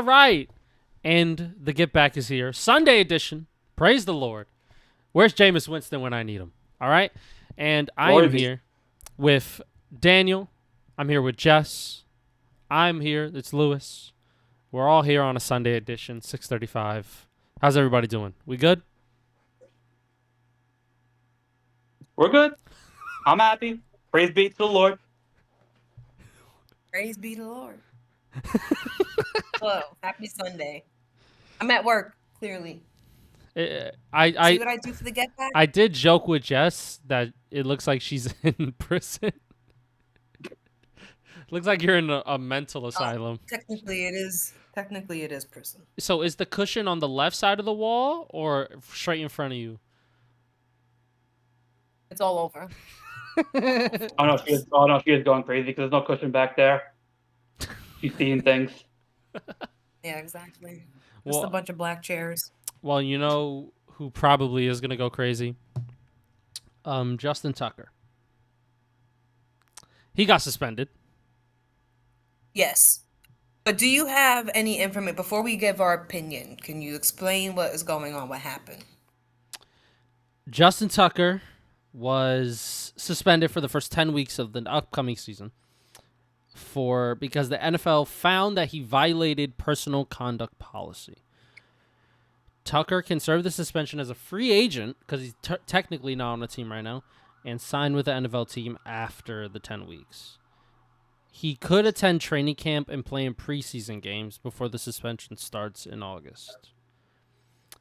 All right. And the Get Back is here. Sunday edition. Praise the Lord. Where's Jameis Winston when I need him? All right. And I am here with Daniel. I'm here with Jess. I'm here. It's Lewis. We're all here on a Sunday edition, 6:35. How's everybody doing? We good? We're good. I'm happy. Praise be to the Lord. Praise be the Lord. Hello. Happy Sunday. I'm at work, clearly. See what I do for the Get Back? I did joke with Jess that it looks like she's in prison. Looks like you're in a mental asylum. Technically, it is. Technically, it is prison. So is the cushion on the left side of the wall or straight in front of you? It's all over. Oh no, she is going crazy because there's no cushion back there. She's seeing things. Yeah, exactly. Just a bunch of black chairs. Well, you know who probably is gonna go crazy? Justin Tucker. He got suspended. Yes. But do you have any information before we give our opinion? Can you explain what is going on? What happened? Justin Tucker was suspended for the first 10 weeks of the upcoming season because the NFL found that he violated personal conduct policy. Tucker can serve the suspension as a free agent because he's technically not on the team right now and sign with the NFL team after the 10 weeks. He could attend training camp and play in preseason games before the suspension starts in August.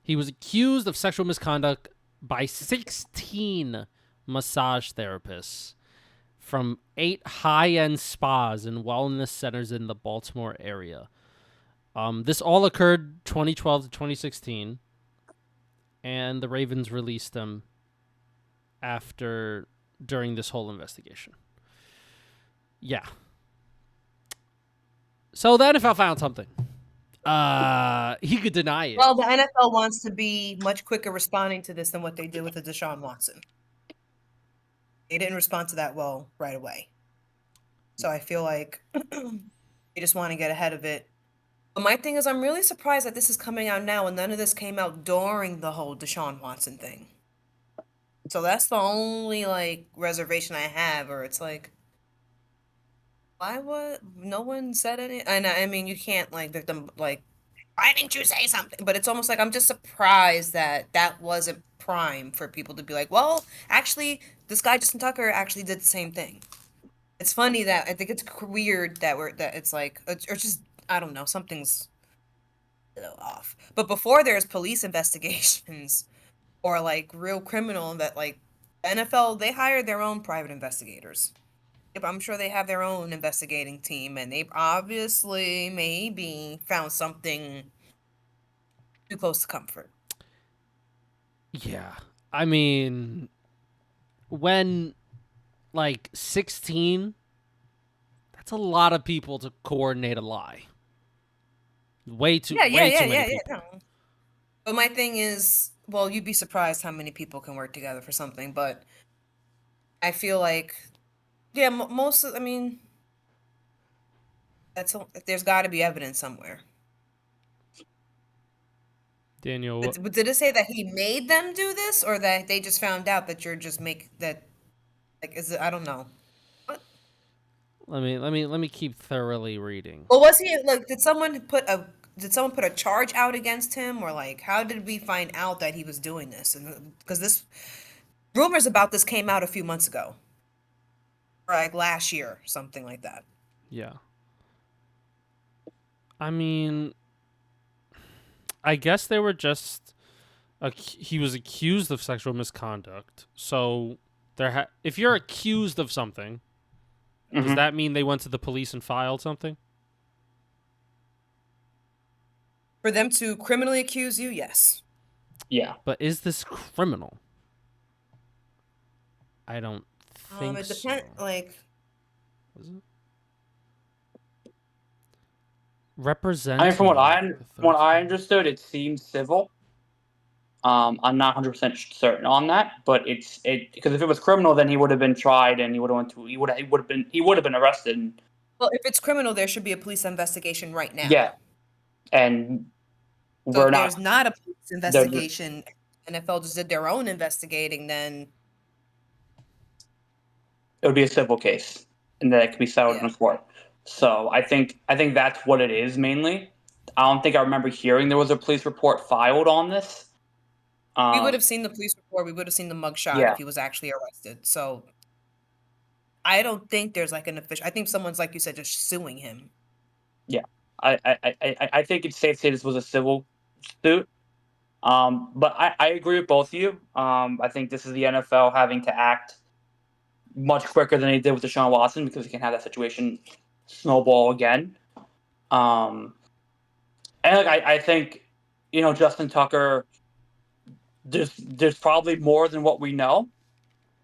He was accused of sexual misconduct by 16 massage therapists from 8 high-end spas and wellness centers in the Baltimore area. This all occurred 2012 to 2016, and the Ravens released him during this whole investigation. Yeah. So the NFL found something. He could deny it. Well, the NFL wants to be much quicker responding to this than what they did with the Deshaun Watson. They didn't respond to that well right away. So I feel like they just want to get ahead of it. But my thing is, I'm really surprised that this is coming out now and none of this came out during the whole Deshaun Watson thing. So that's the only, reservation I have, or it's like, why would no one said anything? And I mean, you can't, victim, why didn't you say something? But it's almost like I'm just surprised that wasn't prime for people to be like, well, actually, this guy, Justin Tucker, actually did the same thing. It's funny that I think it's weird that it's like, or just, I don't know, something's off. But before there's police investigations or real criminal that NFL, they hired their own private investigators. I'm sure they have their own investigating team, and they've obviously maybe found something too close to comfort. Yeah. I mean, when 16, that's a lot of people to coordinate a lie. Way too many people. No. But my thing is, well, you'd be surprised how many people can work together for something, but I feel like, yeah, there's got to be evidence somewhere. Daniel, but did it say that he made them do this, or that they just found out that you're just is it? I don't know. What? Let me keep thoroughly reading. Well, was he did someone put a charge out against him, or how did we find out that he was doing this? And because this rumors about this came out a few months ago, or last year, something like that. Yeah. I mean, I guess they were just he was accused of sexual misconduct. So if you're accused of something, does that mean they went to the police and filed something? For them to criminally accuse you, yes. Yeah. But is this criminal? I don't think it depends. Was it? Representative. From what I understood, it seems civil. I'm not 100% certain on that, but because if it was criminal, then he would have been tried and he would have been arrested. Well, if it's criminal, there should be a police investigation right now. Yeah, and So we're if not. there's not a police There, investigation, NFL just did their own investigating, then it would be a civil case, and that it could be settled yeah. in court. So I think that's what it is mainly. I don't think I remember hearing there was a police report filed on this. We would have seen the police report. We would have seen the mugshot Yeah. if he was actually arrested. So I don't think there's like an official. I think someone's, like you said, just suing him. Yeah, I think it's safe to say this was a civil suit. But I agree with both of you. I think this is the NFL having to act much quicker than they did with Deshaun Watson because you can have that situation snowball again. Um, and like, I think, Justin Tucker, there's probably more than what we know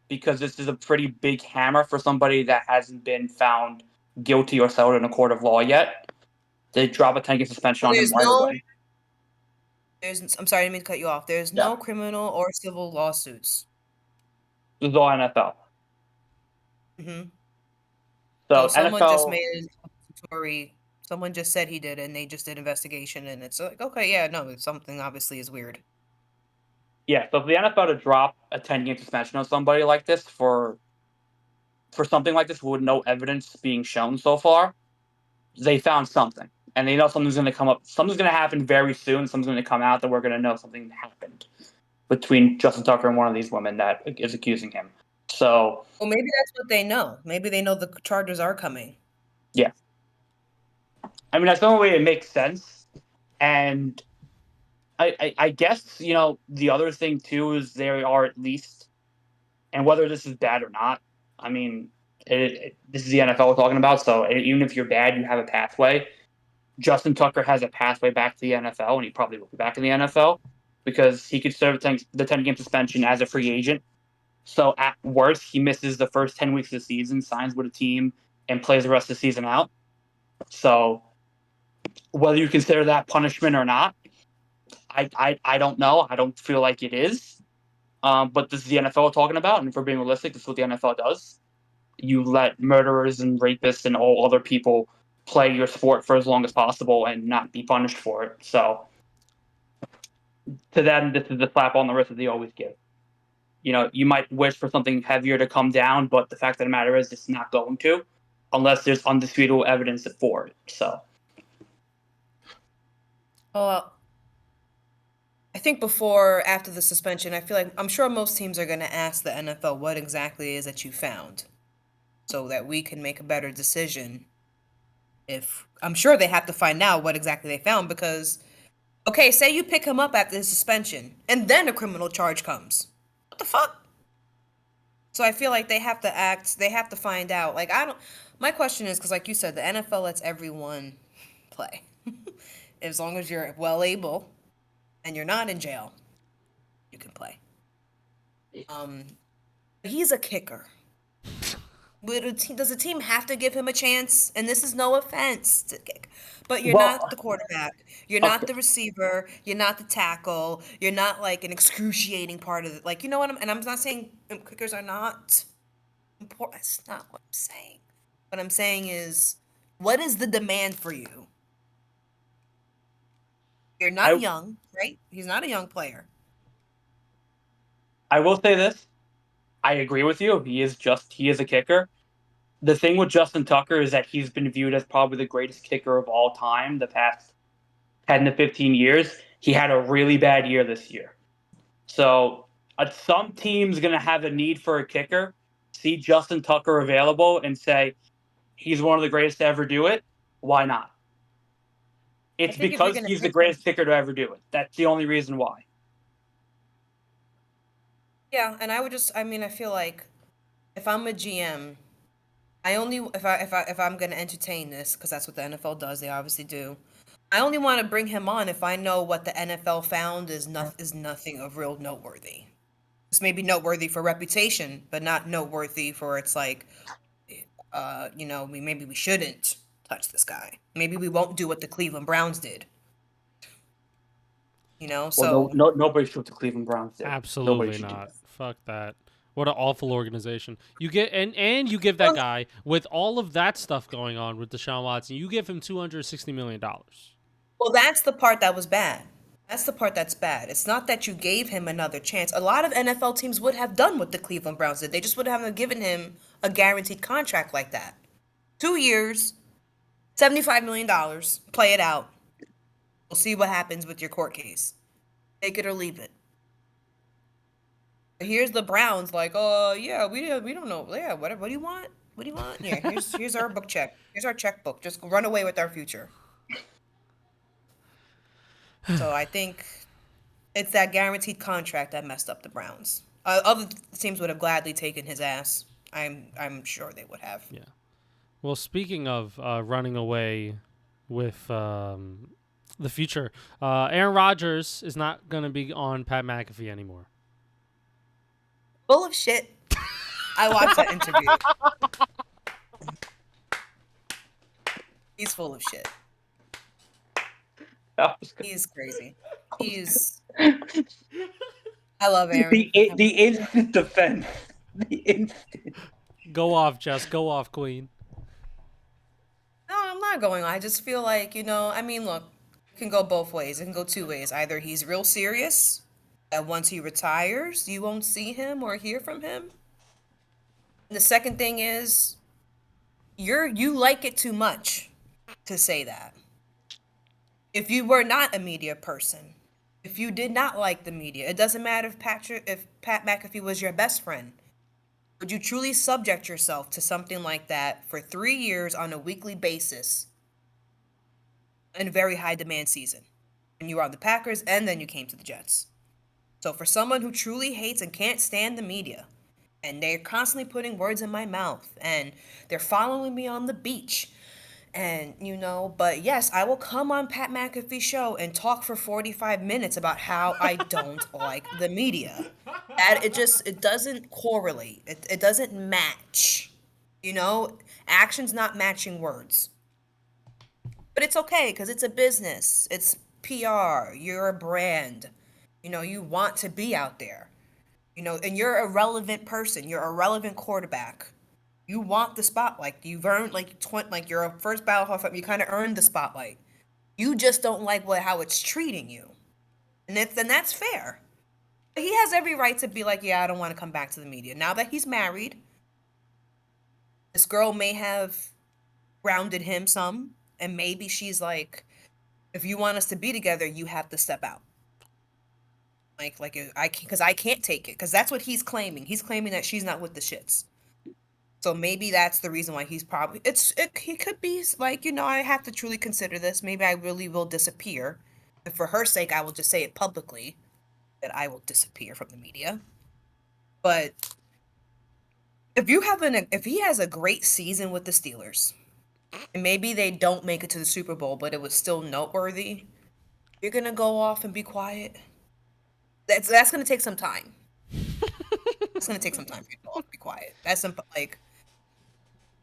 because this is a pretty big hammer for somebody that hasn't been found guilty or settled in a court of law yet. They drop a 10-game suspension on him There's right no. away. I'm sorry, I didn't mean to cut you off. There's Yeah, no criminal or civil lawsuits. this is all NFL. hmm So So someone just NFL, made an accusatory. Someone just said he did, and they just did investigation, and it's like, okay, yeah, no, something obviously is weird. yeah. So for the NFL to drop a 10-game suspension on somebody like this for something like this with no evidence being shown so far, they found something, and they know something's going to come up. Something's going to happen very soon. Something's going to come out that we're going to know something happened between Justin Tucker and one of these women that is accusing him. So Well, maybe that's what they know. Maybe they know the charges are coming. yeah, I mean that's the only way it makes sense. And I guess the other thing too is there are at least, and whether this is bad or not, I mean this is the NFL we're talking about. So even if you're bad, you have a pathway. Justin Tucker has a pathway back to the NFL, and he probably will be back in the NFL because he could serve the 10-game suspension as a free agent. So at worst, he misses the first 10 weeks of the season, signs with a team, and plays the rest of the season out. So whether you consider that punishment or not, I don't know. I don't feel like it is. But this is the NFL we're talking about, and if we're being realistic, this is what the NFL does. You let murderers and rapists and all other people play your sport for as long as possible and not be punished for it. So to them, this is the slap on the wrist that they always give. You might wish for something heavier to come down, but the fact of the matter is it's not going to unless there's undisputable evidence for it. So I think after the suspension, I feel like I'm sure most teams are going to ask the NFL what exactly it is that you found so that we can make a better decision. I'm sure they have to find out what exactly they found because, okay, say you pick him up after the suspension and then a criminal charge comes. What the fuck? So I feel like they have to find out. Like, my question is, because like you said, the NFL lets everyone play. As long as you're well able and you're not in jail, you can play. He's a kicker. Does the team have to give him a chance? And this is no offense to kick, but you're not the quarterback. You're not the receiver. You're not the tackle. You're not like an excruciating part of it. Like, you know what and I'm not saying kickers are not important. That's not what I'm saying. What I'm saying is, what is the demand for you? You're not young, right? He's not a young player. I will say this. I agree with you. He is a kicker. The thing with Justin Tucker is that he's been viewed as probably the greatest kicker of all time the past 10 to 15 years. He had a really bad year this year. So some team's going to have a need for a kicker, see Justin Tucker available, and say, he's one of the greatest to ever do it. Why not? It's because he's the greatest kicker to ever do it. That's the only reason why. Yeah, and I feel like if I'm a GM, if I'm going to entertain this, because that's what the NFL does, they obviously do. I only want to bring him on if I know what the NFL found is nothing of real noteworthy. This may be noteworthy for reputation, but not noteworthy for it's like, maybe we shouldn't touch this guy. Maybe we won't do what the Cleveland Browns did. Well, nobody should what the Cleveland Browns did. Absolutely not. Fuck that. What an awful organization. You get and you give that guy, with all of that stuff going on with Deshaun Watson, you give him $260 million. Well, that's the part that was bad. That's the part that's bad. It's not that you gave him another chance. A lot of NFL teams would have done what the Cleveland Browns did. They just would have given him a guaranteed contract like that. 2 years, $75 million, play it out. We'll see what happens with your court case. Take it or leave it. Here's the Browns like, oh, yeah, we don't know. Yeah, what do you want? What do you want? Yeah, here's our book check. Here's our checkbook. Just run away with our future. So I think it's that guaranteed contract that messed up the Browns. Other teams would have gladly taken his ass. I'm sure they would have. Yeah. Well, speaking of running away with the future, Aaron Rodgers is not going to be on Pat McAfee anymore. Full of shit. I watched that interview. He's full of shit. He's crazy. I love Aaron. The instant defense. The instant. Go off, Jess. Go off, Queen. No, I'm not going. I just feel like, I mean, look, it can go both ways. It can go two ways. Either he's real serious, that once he retires, you won't see him or hear from him. And the second thing is, you like it too much to say that. If you were not a media person, if you did not like the media, it doesn't matter if Pat McAfee was your best friend. Would you truly subject yourself to something like that for 3 years on a weekly basis in a very high demand season? And you were on the Packers and then you came to the Jets. So for someone who truly hates and can't stand the media, and they're constantly putting words in my mouth, and they're following me on the beach, and but yes, I will come on Pat McAfee's show and talk for 45 minutes about how I don't like the media. And it doesn't correlate. It doesn't match. Actions not matching words. But it's okay because it's a business. It's PR. You're a brand. You want to be out there. And you're a relevant person. You're a relevant quarterback. You want the spotlight. You've earned like you're a first Battle Hall of Fame. You kind of earned the spotlight. You just don't like how it's treating you, and that's fair. But he has every right to be like, yeah, I don't want to come back to the media. Now that he's married, this girl may have grounded him some, and maybe she's like, if you want us to be together, you have to step out. Because I can't take it. Because that's what he's claiming. He's claiming that she's not with the shits. So maybe that's the reason why he's probably he could be like, I have to truly consider this. Maybe I really will disappear. And for her sake, I will just say it publicly that I will disappear from the media. But if he has a great season with the Steelers, and maybe they don't make it to the Super Bowl, but it was still noteworthy, you're gonna go off and be quiet. That's gonna take some time. It's gonna take some time for you to go off and be quiet.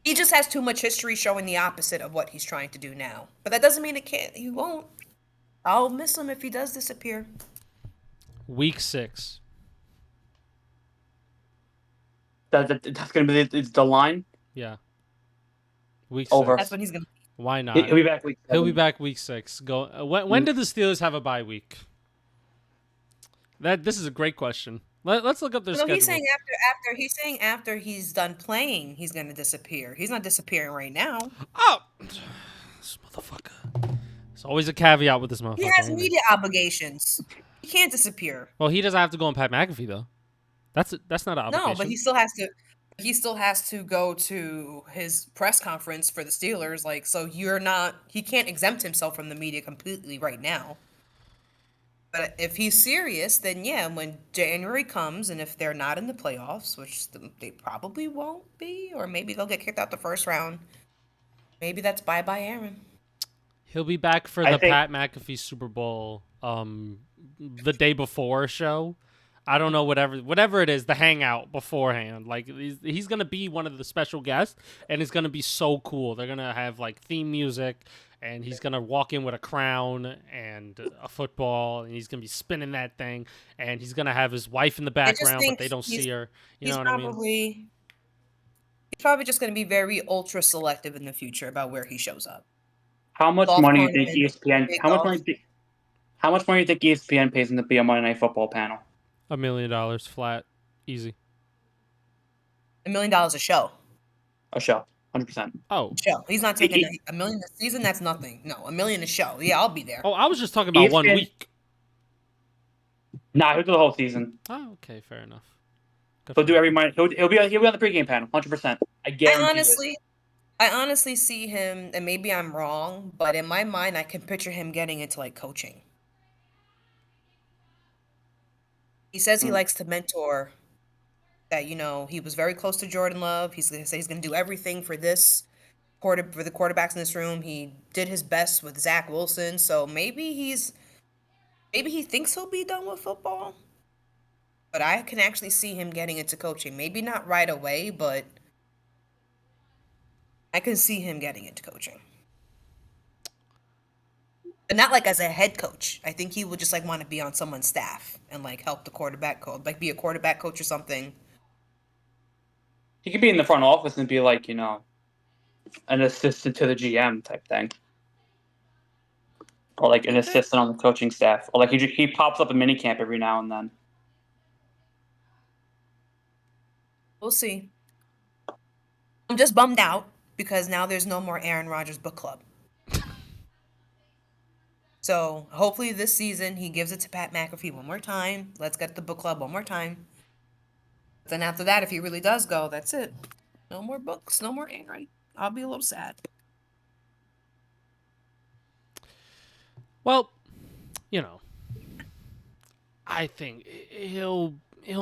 He just has too much history showing the opposite of what he's trying to do now. But that doesn't mean he won't. I'll miss him if he does disappear. Week 6. That's going to be the line? Yeah. Week Over. 6. That's when he's going to be. Why not? He'll be back week 7. He'll be back week 6. When did the Steelers have a bye week? This is a great question. Let's look up their schedule. He's saying after he's done playing, he's going to disappear. He's not disappearing right now. Oh, this motherfucker. There's always a caveat with this motherfucker. He has media obligations. He can't disappear. Well, he doesn't have to go on Pat McAfee though. That's not an obligation. No, but he still has to. He still has to go to his press conference for the Steelers. So he can't exempt himself from the media completely right now. But if he's serious, then yeah, when January comes, and if they're not in the playoffs, which they probably won't be, or maybe they'll get kicked out the first round, maybe that's bye-bye Aaron. He'll be back for Pat McAfee Super Bowl the day before show. I don't know, whatever it is, the hangout beforehand. He's going to be one of the special guests, and it's going to be so cool. They're going to have theme music, and he's going to walk in with a crown and a football, and he's going to be spinning that thing, and he's going to have his wife in the background, but they don't see her. You know what I mean? He's probably just going to be very ultra selective in the future about where he shows up. How much Golf money do you think tournament, ESPN? big How much golf. money? How much money do you think ESPN pays him to be a Monday Night Football panel? $1 million flat, easy. $1 million a show. A show, 100%. Oh, Show. He's not taking $1 million a season. That's nothing. No, $1 million a show. Yeah, I'll be there. oh, I was just talking about 1 ESPN week. Nah, he'll do the whole season. Oh, okay, fair enough. Good He'll for do him. every Monday. He'll be on the pregame panel, 100%. I guarantee it. I honestly see him, and maybe I'm wrong, but in my mind, I can picture him getting into like coaching. He says he Hmm. likes to mentor. That he was very close to Jordan Love. He's gonna say he's gonna do everything for for the quarterbacks in this room. He did his best with Zach Wilson, so maybe he thinks he'll be done with football. But I can actually see him getting into coaching. Maybe not right away, but I can see him getting into coaching. But not like as a head coach. I think he would just like want to be on someone's staff and like help the quarterback coach, like be a quarterback coach or something. He could be in the front office and be like, an assistant to the GM type thing, or like an assistant on the coaching staff, or like he pops up a mini camp every now and then. We'll see. I'm just bummed out because now there's no more Aaron Rodgers book club. So hopefully this season he gives it to Pat McAfee one more time. Let's get the book club one more time. Then after that, if he really does go, that's it. No more books, no more Aaron. I'll be a little sad. Well, I think he'll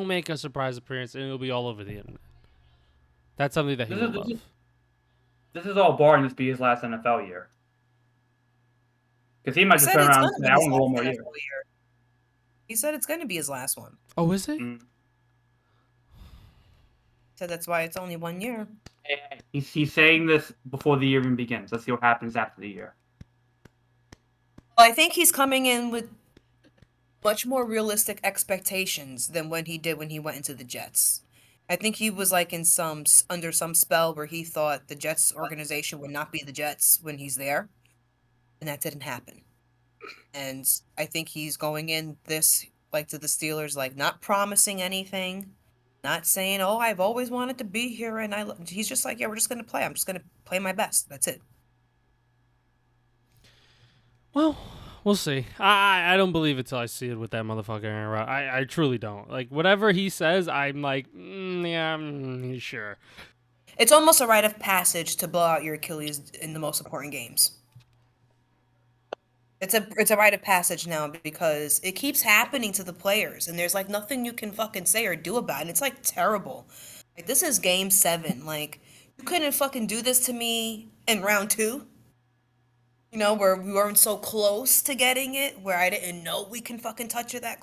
make a surprise appearance and it'll be all over the internet. That's something that he will love. This is all barring this be his last NFL year, because he might just turn around and say, "I want one more year." He said it's going to be his last one. Oh, is it? So that's why it's only 1 year. He's saying this before the year even begins. Let's see what happens after the year. Well, I think he's coming in with much more realistic expectations than when he went into the Jets. I think he was like under some spell where he thought the Jets organization would not be the Jets when he's there, and that didn't happen. And I think he's going in this like to the Steelers, like not promising anything, not saying, "Oh, I've always wanted to be here," and he's just like, "Yeah, we're just gonna play. I'm just gonna play my best. That's it." Well, we'll see. I don't believe it till I see it with that motherfucker Aaron Rodgers. I truly don't. Like, whatever he says, I'm like, yeah, sure. It's almost a rite of passage to blow out your Achilles in the most important games. It's a rite of passage now because it keeps happening to the players, and there's like nothing you can fucking say or do about it. It's like terrible. Like, this is game 7. Like, you couldn't fucking do this to me in round 2. Where we weren't so close to getting it, where I didn't know we can fucking touch it like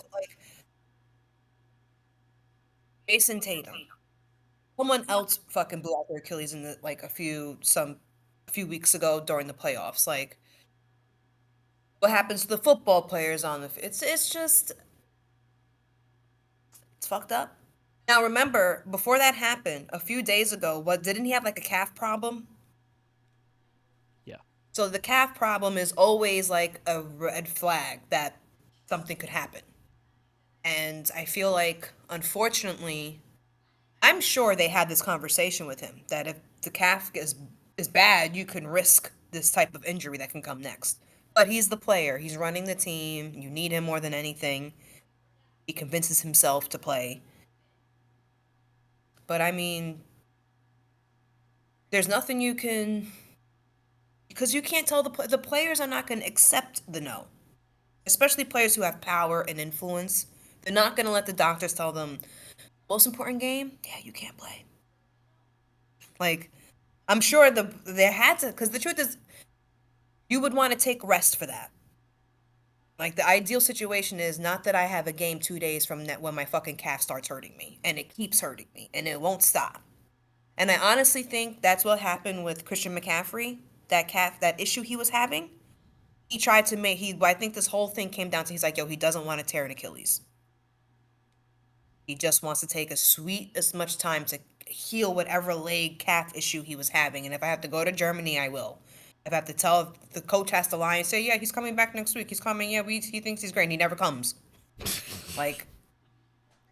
Jason Tatum. Someone else fucking blew out their Achilles in a few weeks ago during the playoffs. Like, what happens to the football players on the it's just it's fucked up. Now remember, before that happened, a few days ago, didn't he have like a calf problem? Yeah. So the calf problem is always like a red flag that something could happen. And I feel like, unfortunately, I'm sure they had this conversation with him that if the calf is bad, you can risk this type of injury that can come next. But he's the player. He's running the team. You need him more than anything. He convinces himself to play. But I mean, there's nothing you can, because you can't tell the players are not going to accept the no. Especially players who have power and influence. They're not going to let the doctors tell them, most important game? Yeah, you can't play. Like, I'm sure they had to, because the truth is, you would want to take rest for that. Like, the ideal situation is not that I have a game 2 days from that when my fucking calf starts hurting me, and it keeps hurting me, and it won't stop. And I honestly think that's what happened with Christian McCaffrey, that issue he was having. He tried to I think this whole thing came down to, he's like, yo, he doesn't want to tear an Achilles. He just wants to take as much time to heal whatever leg calf issue he was having. And if I have to go to Germany, I will. I have to tell the coach has to lie and say, yeah, he's coming back next week. He's coming. Yeah, he thinks he's great. And he never comes. Like,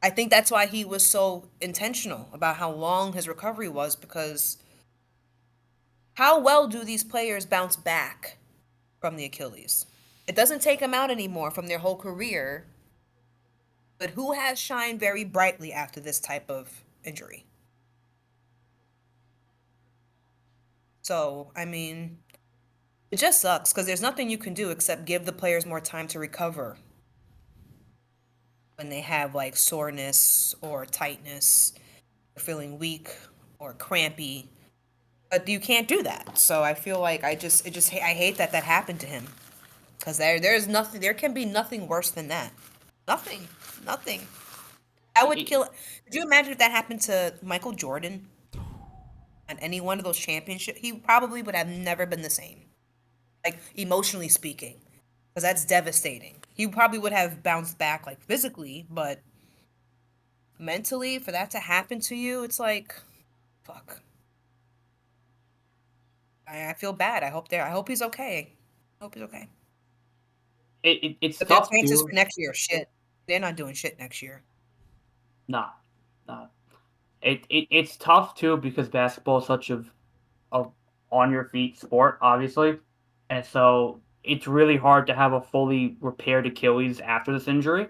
I think that's why he was so intentional about how long his recovery was, because how well do these players bounce back from the Achilles? It doesn't take them out anymore from their whole career. But who has shined very brightly after this type of injury? So, I mean, it just sucks because there's nothing you can do except give the players more time to recover when they have like soreness or tightness, or feeling weak or crampy. But you can't do that. So I feel like I hate that that happened to him, because there's nothing, there can be nothing worse than that. Nothing, nothing. I would It, kill. Could you imagine if that happened to Michael Jordan on any one of those championships? He probably would have never been the same, like emotionally speaking, because that's devastating. He probably would have bounced back like physically, but mentally, for that to happen to you, it's like, fuck. I feel bad. I hope he's okay. I hope he's okay. it's But their tough chances too. for next year, shit. They're not doing shit next year. Nah, nah. It's tough too because basketball is such a on your feet sport, obviously, and so it's really hard to have a fully repaired Achilles after this injury.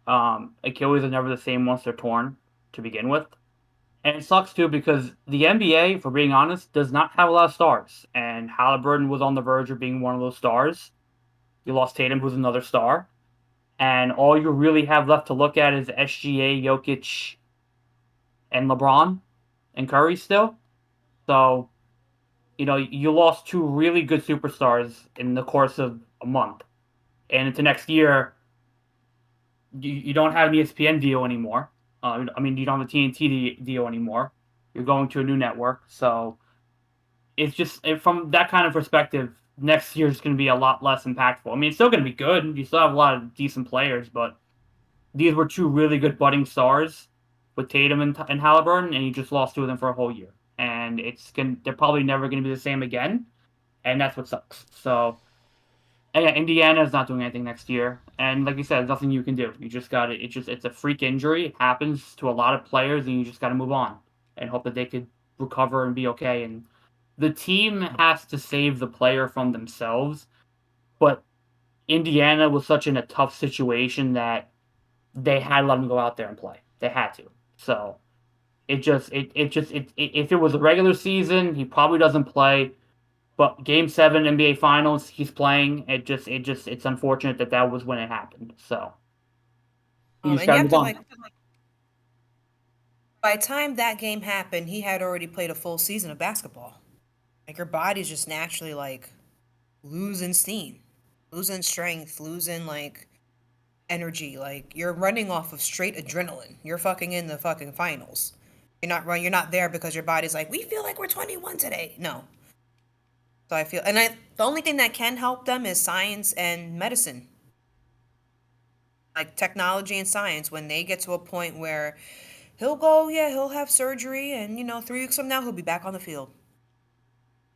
Achilles are never the same once they're torn to begin with. And it sucks too because the NBA, for being honest, does not have a lot of stars. And Halliburton was on the verge of being one of those stars. You lost Tatum, who's another star. And all you really have left to look at is SGA, Jokic, and LeBron and Curry still. So, you lost two really good superstars in the course of a month. And into next year, you don't have an ESPN deal anymore. You don't have a TNT deal anymore. You're going to a new network. So it's just from that kind of perspective, next year is going to be a lot less impactful. I mean, it's still going to be good. You still have a lot of decent players, but these were two really good budding stars with Tatum and Halliburton, and you just lost two of them for a whole year. And they're probably never going to be the same again, and that's what sucks. So, and yeah, Indiana is not doing anything next year, and like you said, there's nothing you can do. You just got it. It's a freak injury. It happens to a lot of players, and you just got to move on and hope that they could recover and be okay. And the team has to save the player from themselves, but Indiana was such in a tough situation that they had to let him go out there and play. They had to. So if it was a regular season, he probably doesn't play. But Game 7 NBA Finals, he's playing. It's unfortunate that that was when it happened. So you just And got you to have move to on. like, by the time that game happened, he had already played a full season of basketball. Like your body's just naturally like losing steam, losing strength, losing like energy. Like you're running off of straight adrenaline. You're fucking in the fucking finals. You're not there because your body's like, we feel like we're 21 today. No. So I feel, and the only thing that can help them is science and medicine, like technology and science. When they get to a point where he'll have surgery, and 3 weeks from now he'll be back on the field.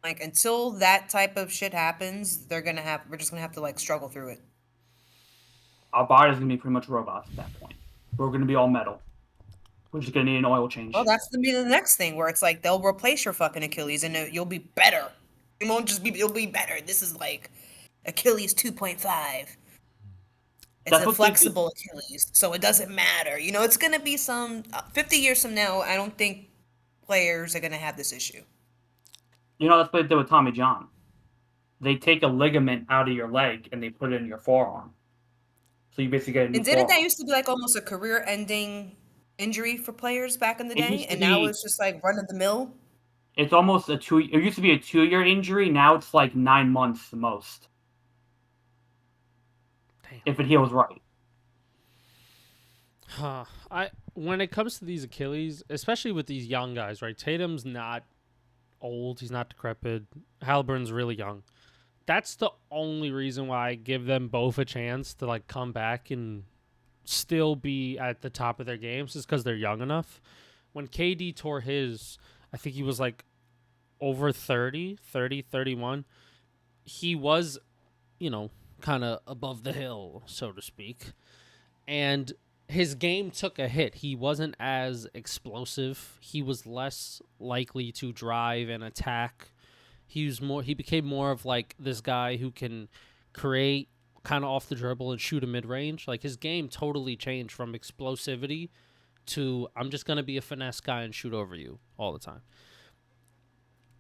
Like until that type of shit happens, we're just gonna have to like struggle through it. Our body's going to be pretty much robots at that point. We're going to be all metal. We're just going to need an oil Well, change. that's gonna be the next thing where it's like they'll replace your fucking Achilles, and you'll be better. It won't just be, you'll be better. This is like Achilles 2.5. It's That's a what they do. flexible Achilles, so it doesn't matter. It's gonna be some 50 years from now. I don't think players are gonna have this issue. That's what they did with Tommy John. They take a ligament out of your leg and they put it in your forearm. So you basically get a new And didn't that forearm. used to be like almost a career-ending injury for players back in the It day, used to and now be it's just like run of the mill? It's almost a two. It used to be a 2-year injury. Now it's like 9 months the most Damn. if it heals right. Huh. When it comes to these Achilles, especially with these young guys, right? Tatum's not old. He's not decrepit. Halliburton's really young. That's the only reason why I give them both a chance to like come back and still be at the top of their games, is because they're young enough. When KD tore his, I think he was like over 30, 31. He was, kind of above the hill, so to speak. And his game took a hit. He wasn't as explosive. He was less likely to drive and attack. He became more of like this guy who can create kind of off the dribble and shoot a mid-range. Like his game totally changed from explosivity to I'm just going to be a finesse guy and shoot over you all the time.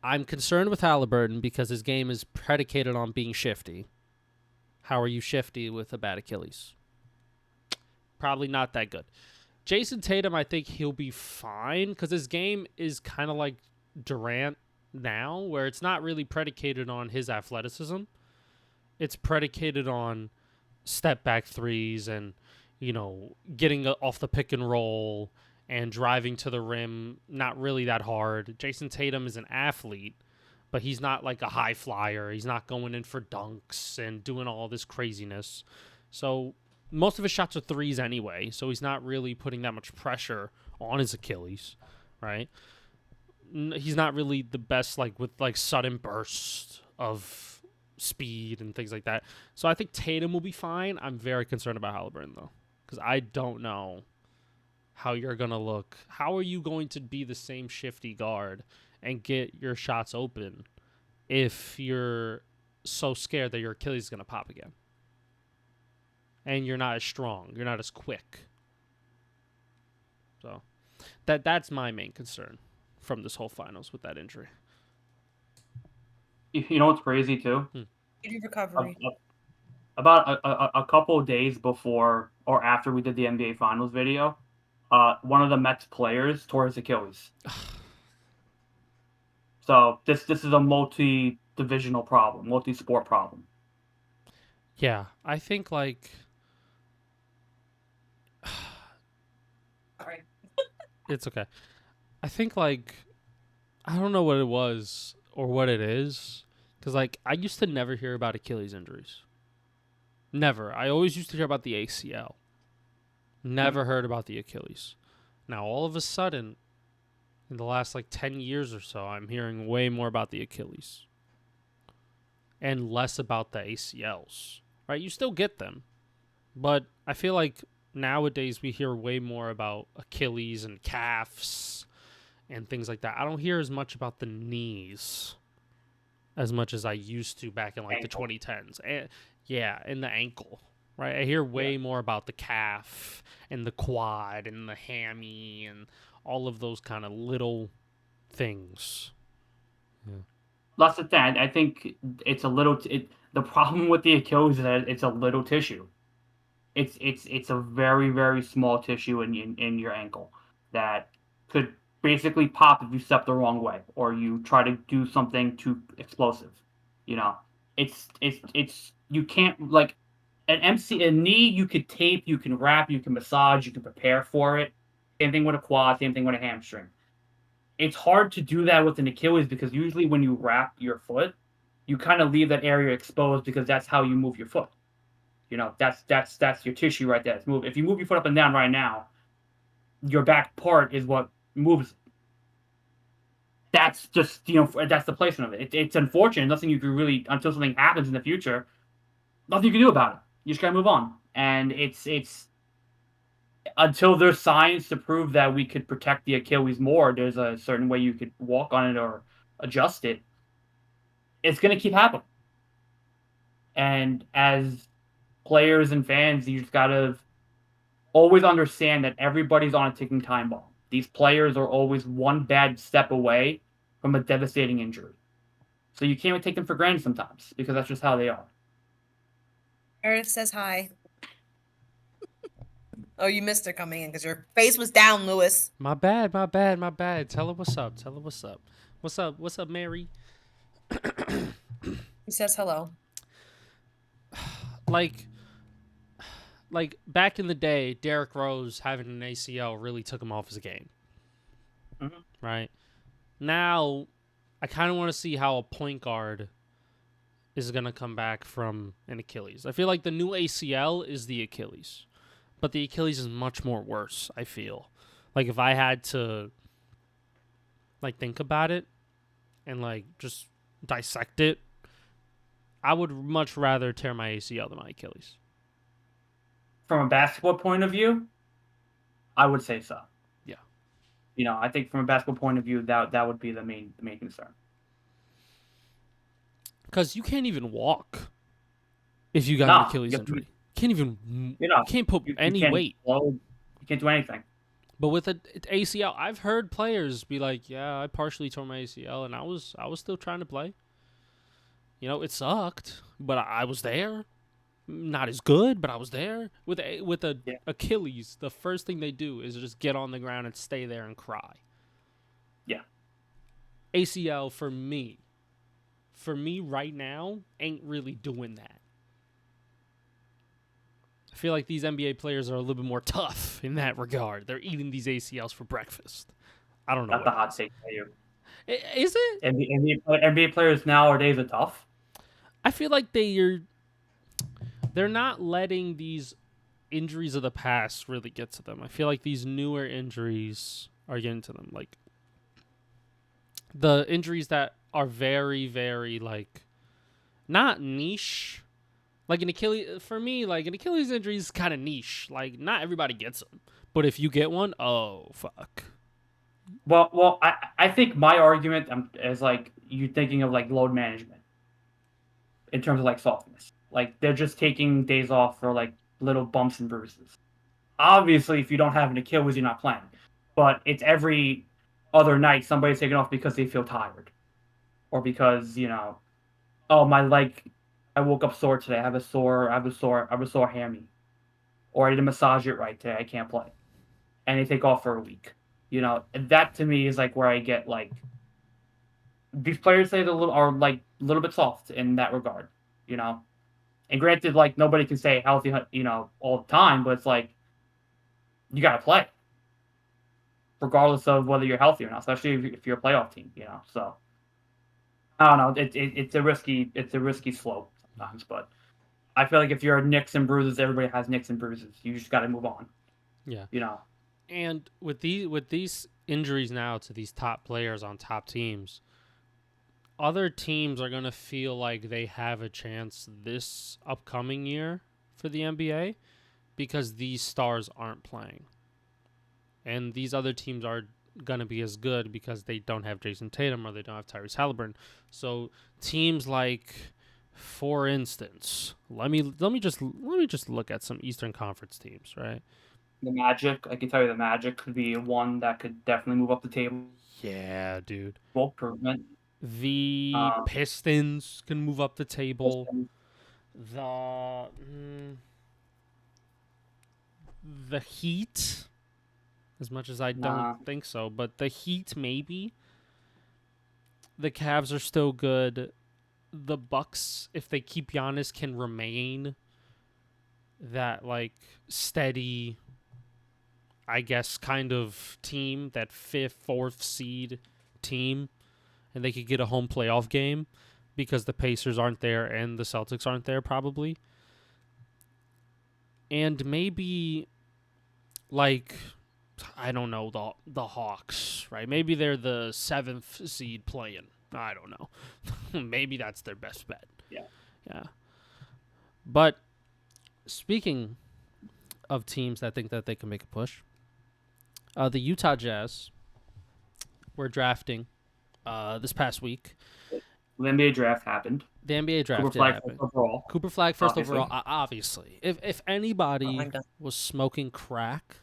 I'm concerned with Halliburton because his game is predicated on being shifty. How are you shifty with a bad Achilles? Probably not that good. Jason Tatum, I think he'll be fine because his game is kind of like Durant now, where it's not really predicated on his athleticism. It's predicated on step back threes and, getting off the pick and roll and driving to the rim. Not really that hard. Jason Tatum is an athlete, but he's not like a high flyer. He's not going in for dunks and doing all this craziness. So most of his shots are threes anyway, so he's not really putting that much pressure on his Achilles, right? He's not really the best with sudden bursts of speed and things like that. So I think Tatum will be fine. I'm very concerned about Halliburton though, because I don't know how you're gonna look. How are you going to be the same shifty guard and get your shots open if you're so scared that your Achilles is gonna pop again? And you're not as strong. You're not as quick. So that's my main concern from this whole finals with that injury. You know what's crazy too? Recovery. About a couple of days before or after we did the NBA Finals video, one of the Mets players tore his Achilles. So this is a multi-divisional problem, multi-sport problem. Yeah, I think Sorry. It's okay. I think I don't know what it was or what it is, because I used to never hear about Achilles injuries. Never. I always used to hear about the ACL. Never heard about the Achilles. Now all of a sudden, in the last 10 years or so, I'm hearing way more about the Achilles and less about the ACLs. Right? You still get them, but I feel like nowadays we hear way more about Achilles and calves and things like that. I don't hear as much about the knees as much as I used to back in the 2010s. And, and the ankle, right? I hear way more about the calf and the quad and the hammy and all of those kind of little things. Yeah. That's the thing. I think it's a little. The problem with the Achilles is that it's a little tissue. It's a very, very small tissue in your ankle that could basically pop if you step the wrong way or you try to do something too explosive. It's you can't a knee you could tape, you can wrap, you can massage, you can prepare for it. Same thing with a quad, same thing with a hamstring. It's hard to do that with an Achilles because usually when you wrap your foot, you kind of leave that area exposed because that's how you move your foot. That's your tissue right there. If you move your foot up and down right now, your back part is what moves. That's just that's the placement of it. It's unfortunate. Nothing you can really, until something happens in the future, nothing you can do about it. You just gotta move on. And it's until there's science to prove that we could protect the Achilles more. There's a certain way you could walk on it or adjust it. It's gonna keep happening. And as players and fans, you just gotta always understand that everybody's on a ticking time bomb. These players are always one bad step away from a devastating injury. So you can't take them for granted sometimes because that's just how they are. Meredith says hi. Oh, you missed her coming in because your face was down, Lewis. My bad. Tell her what's up. What's up, Mary? He says hello. Back in the day, Derrick Rose having an ACL really took him off his game. Mm-hmm. Right? Now, I kind of want to see how a point guard is going to come back from an Achilles. I feel like the new ACL is the Achilles. But the Achilles is much more worse, I feel. If I had to, think about it, and like just dissect it, I would much rather tear my ACL than my Achilles. From a basketball point of view, I would say so. Yeah. I think from a basketball point of view, that would be the main concern. Because you can't even walk if you got an Achilles injury. Can't even. Can't put any weight. You can't do anything. But with an ACL, I've heard players be like, "Yeah, I partially tore my ACL, and I was still trying to play. It sucked, but I was there. Not as good, but I was there." With a Achilles, the first thing they do is just get on the ground and stay there and cry. Yeah. ACL for me right now ain't really doing that. I feel like these NBA players are a little bit more tough in that regard. They're eating these ACLs for breakfast. I don't know. That's the hot take for you. Is it? NBA players nowadays are tough. I feel like they're not letting these injuries of the past really get to them. I feel like these newer injuries are getting to them. Like the injuries that are very, very like not niche. Like an Achilles, for me, like an Achilles injury is kind of niche. Like not everybody gets them, but if you get one, oh fuck. Well, I think my argument is like you thinking of like load management in terms of like softness. Like they're just taking days off for like little bumps and bruises. Obviously, if you don't have an Achilles, you're not playing. But it's every other night somebody's taking off because they feel tired, or because oh my leg, I woke up sore today. I have a sore hammy, or I didn't massage it right today. I can't play, and they take off for a week. And that to me is like where I get like these players are like a little bit soft in that regard. And granted, like nobody can stay healthy, all the time, but it's like you gotta play, regardless of whether you're healthy or not. Especially if you're a playoff team, So I don't know. It's a risky slope sometimes, but I feel like if you're nicks and bruises, everybody has nicks and bruises. You just got to move on. Yeah. And with these injuries now to these top players on top teams, other teams are going to feel like they have a chance this upcoming year for the NBA because these stars aren't playing. And these other teams are going to be as good because they don't have Jason Tatum or they don't have Tyrese Halliburton. So teams like, for instance, let me just look at some Eastern Conference teams, right? The Magic, I can tell you the Magic could be one that could definitely move up the table. Yeah, dude. Well, improvement. The Pistons can move up the table. Pistons. The Heat, as much as I don't think so, but the Heat maybe. The Cavs are still good. The Bucks, if they keep Giannis, can remain that like steady, I guess, kind of team, that 5th, 4th seed team, and they could get a home playoff game because the Pacers aren't there and the Celtics aren't there probably. And maybe, like, I don't know, the Hawks, right? Maybe they're the 7th seed playing. I don't know. Maybe that's their best bet. Yeah. But speaking of teams that think that they can make a push, the Utah Jazz were drafting this past week. The NBA draft happened. The NBA draft Cooper Flag first overall. Cooper Flag first overall, obviously. If anybody was smoking crack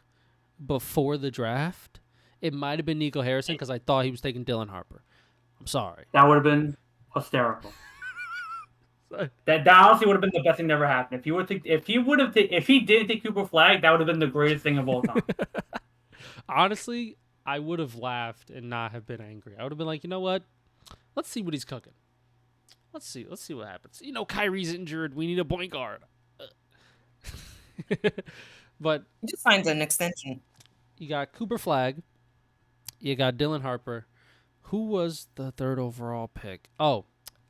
before the draft, it might have been Nico Harrison because I thought he was taking Dylan Harper. I'm sorry. That would have been hysterical. That honestly would have been the best thing that ever happened. If he didn't take Cooper Flag, that would have been the greatest thing of all time. Honestly, I would have laughed and not have been angry. I would have been like, you know what? Let's see what he's cooking. Let's see what happens. Kyrie's injured. We need a point guard. But he just finds an extension. You got Cooper Flag. You got Dylan Harper. Who was the 3rd overall pick? Oh,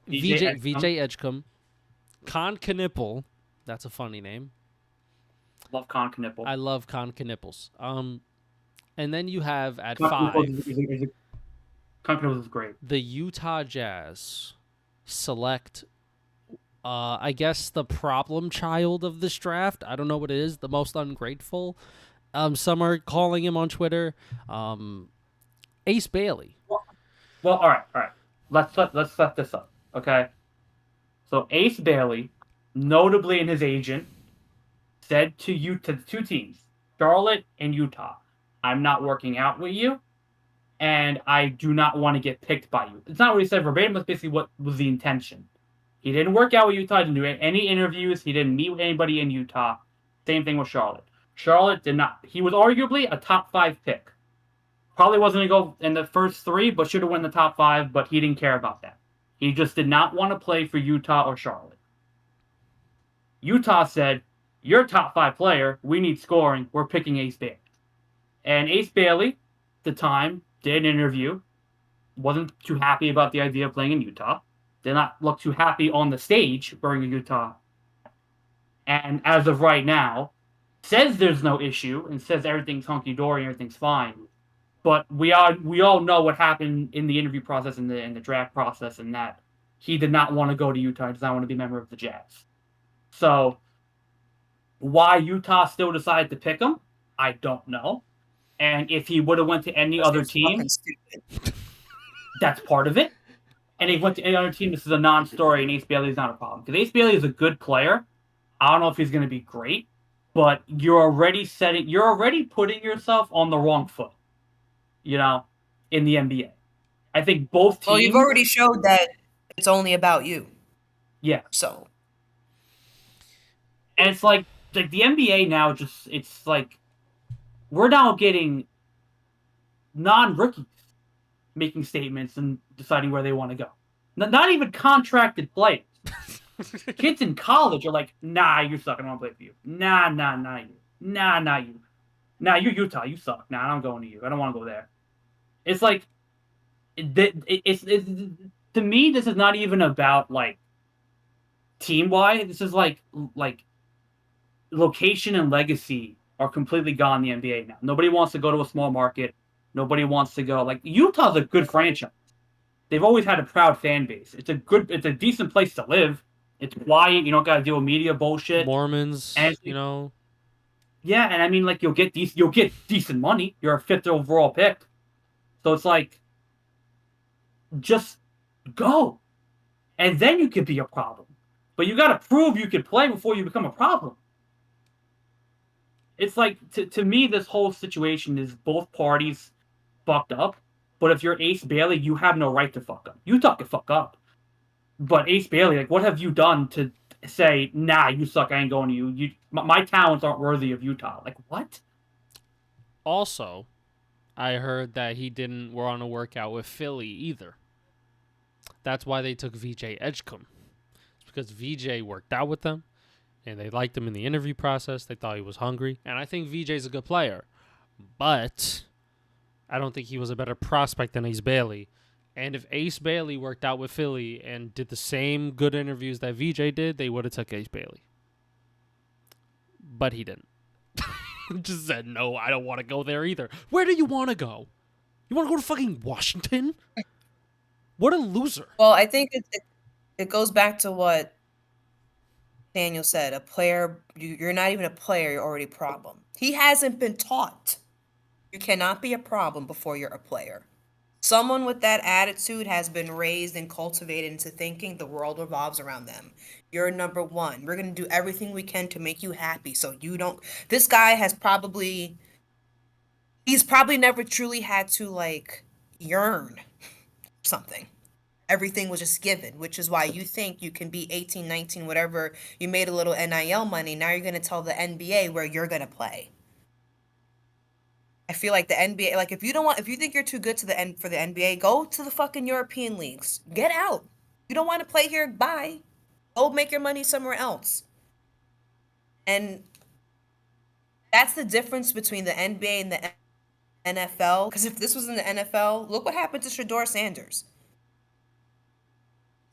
VJ Edgecombe. Con Knipple. That's a funny name. Love Con Knipple. I love Con Knipples. And then you have at Con 5. Concordance is great. The Utah Jazz select, I guess, the problem child of this draft. I don't know what it is. The most ungrateful. Some are calling him on Twitter. Ace Bailey. Well, all right. Let's set this up, okay? So Ace Bailey, notably in his agent, said to the two teams, Charlotte and Utah, I'm not working out with you, and I do not want to get picked by you. It's not what he said verbatim, but basically what was the intention. He didn't work out with Utah, didn't do any interviews, he didn't meet with anybody in Utah. Same thing with Charlotte. Charlotte did not. He was arguably a top 5 pick. Probably wasn't going to go in the first 3, but should have won the top 5, but he didn't care about that. He just did not want to play for Utah or Charlotte. Utah said, you're a top 5 player. We need scoring. We're picking Ace Bailey. And Ace Bailey, at the time, did an interview. Wasn't too happy about the idea of playing in Utah. Did not look too happy on the stage wearing a Utah. And as of right now, says there's no issue and says everything's hunky-dory and everything's fine. But we all know what happened in the interview process and the draft process, and that he did not want to go to Utah. He does not want to be a member of the Jazz. So why Utah still decided to pick him, I don't know. And if he would have went to any other team, that's part of it. And if he went to any other team, this is a non-story, and Ace Bailey is not a problem. Because Ace Bailey is a good player. I don't know if he's going to be great, but you're already putting yourself on the wrong foot, in the NBA. I think both teams... Well, you've already showed that it's only about you. Yeah. So. And it's like the NBA now it's like we're now getting non-rookies making statements and deciding where they want to go. Not even contracted players. Kids in college are like, nah, you suck. I don't want to play for you. Nah, you. Nah, you. Nah, you're Utah. You suck. Nah, I'm going to you. I don't want to go there. It's like, it's to me, this is not even about, like, team-wide. This is like location and legacy are completely gone in the NBA now. Nobody wants to go to a small market. Nobody wants to go. Like, Utah's a good franchise. They've always had a proud fan base. It's a decent place to live. It's quiet. You don't got to deal with media bullshit. Mormons, and, Yeah, and I mean, like, you'll get decent money. You're a 5th overall pick. So it's like, just go. And then you could be a problem. But you got to prove you could play before you become a problem. It's like, to me, this whole situation is both parties fucked up. But if you're Ace Bailey, you have no right to fuck up. Utah can fuck up. But Ace Bailey, like, what have you done to say, nah, you suck, I ain't going to you. My talents aren't worthy of Utah. Like, what? Also, I heard that he didn't want to work out with Philly either. That's why they took VJ Edgecombe. It's because VJ worked out with them, and they liked him in the interview process. They thought he was hungry. And I think VJ's a good player. But I don't think he was a better prospect than Ace Bailey. And if Ace Bailey worked out with Philly and did the same good interviews that VJ did, they would have took Ace Bailey. But he didn't. Just said, no, I don't want to go there either. Where do you want to go? You want to go to fucking Washington? What a loser. Well, I think it goes back to what Daniel said. A player, you're not even a player, you're already a problem. He hasn't been taught. You cannot be a problem before you're a player. Someone with that attitude has been raised and cultivated into thinking the world revolves around them. You're number one. We're going to do everything we can to make you happy so you don't... This guy he's probably never truly had to, like, yearn something. Everything was just given, which is why you think you can be 18, 19, whatever. You made a little NIL money. Now you're going to tell the NBA where you're going to play. I feel like the NBA, like, if you think you're too good for the NBA, go to the fucking European leagues. Get out. You don't want to play here? Bye. Go make your money somewhere else. And that's the difference between the NBA and the NFL. Because if this was in the NFL, look what happened to Shedeur Sanders.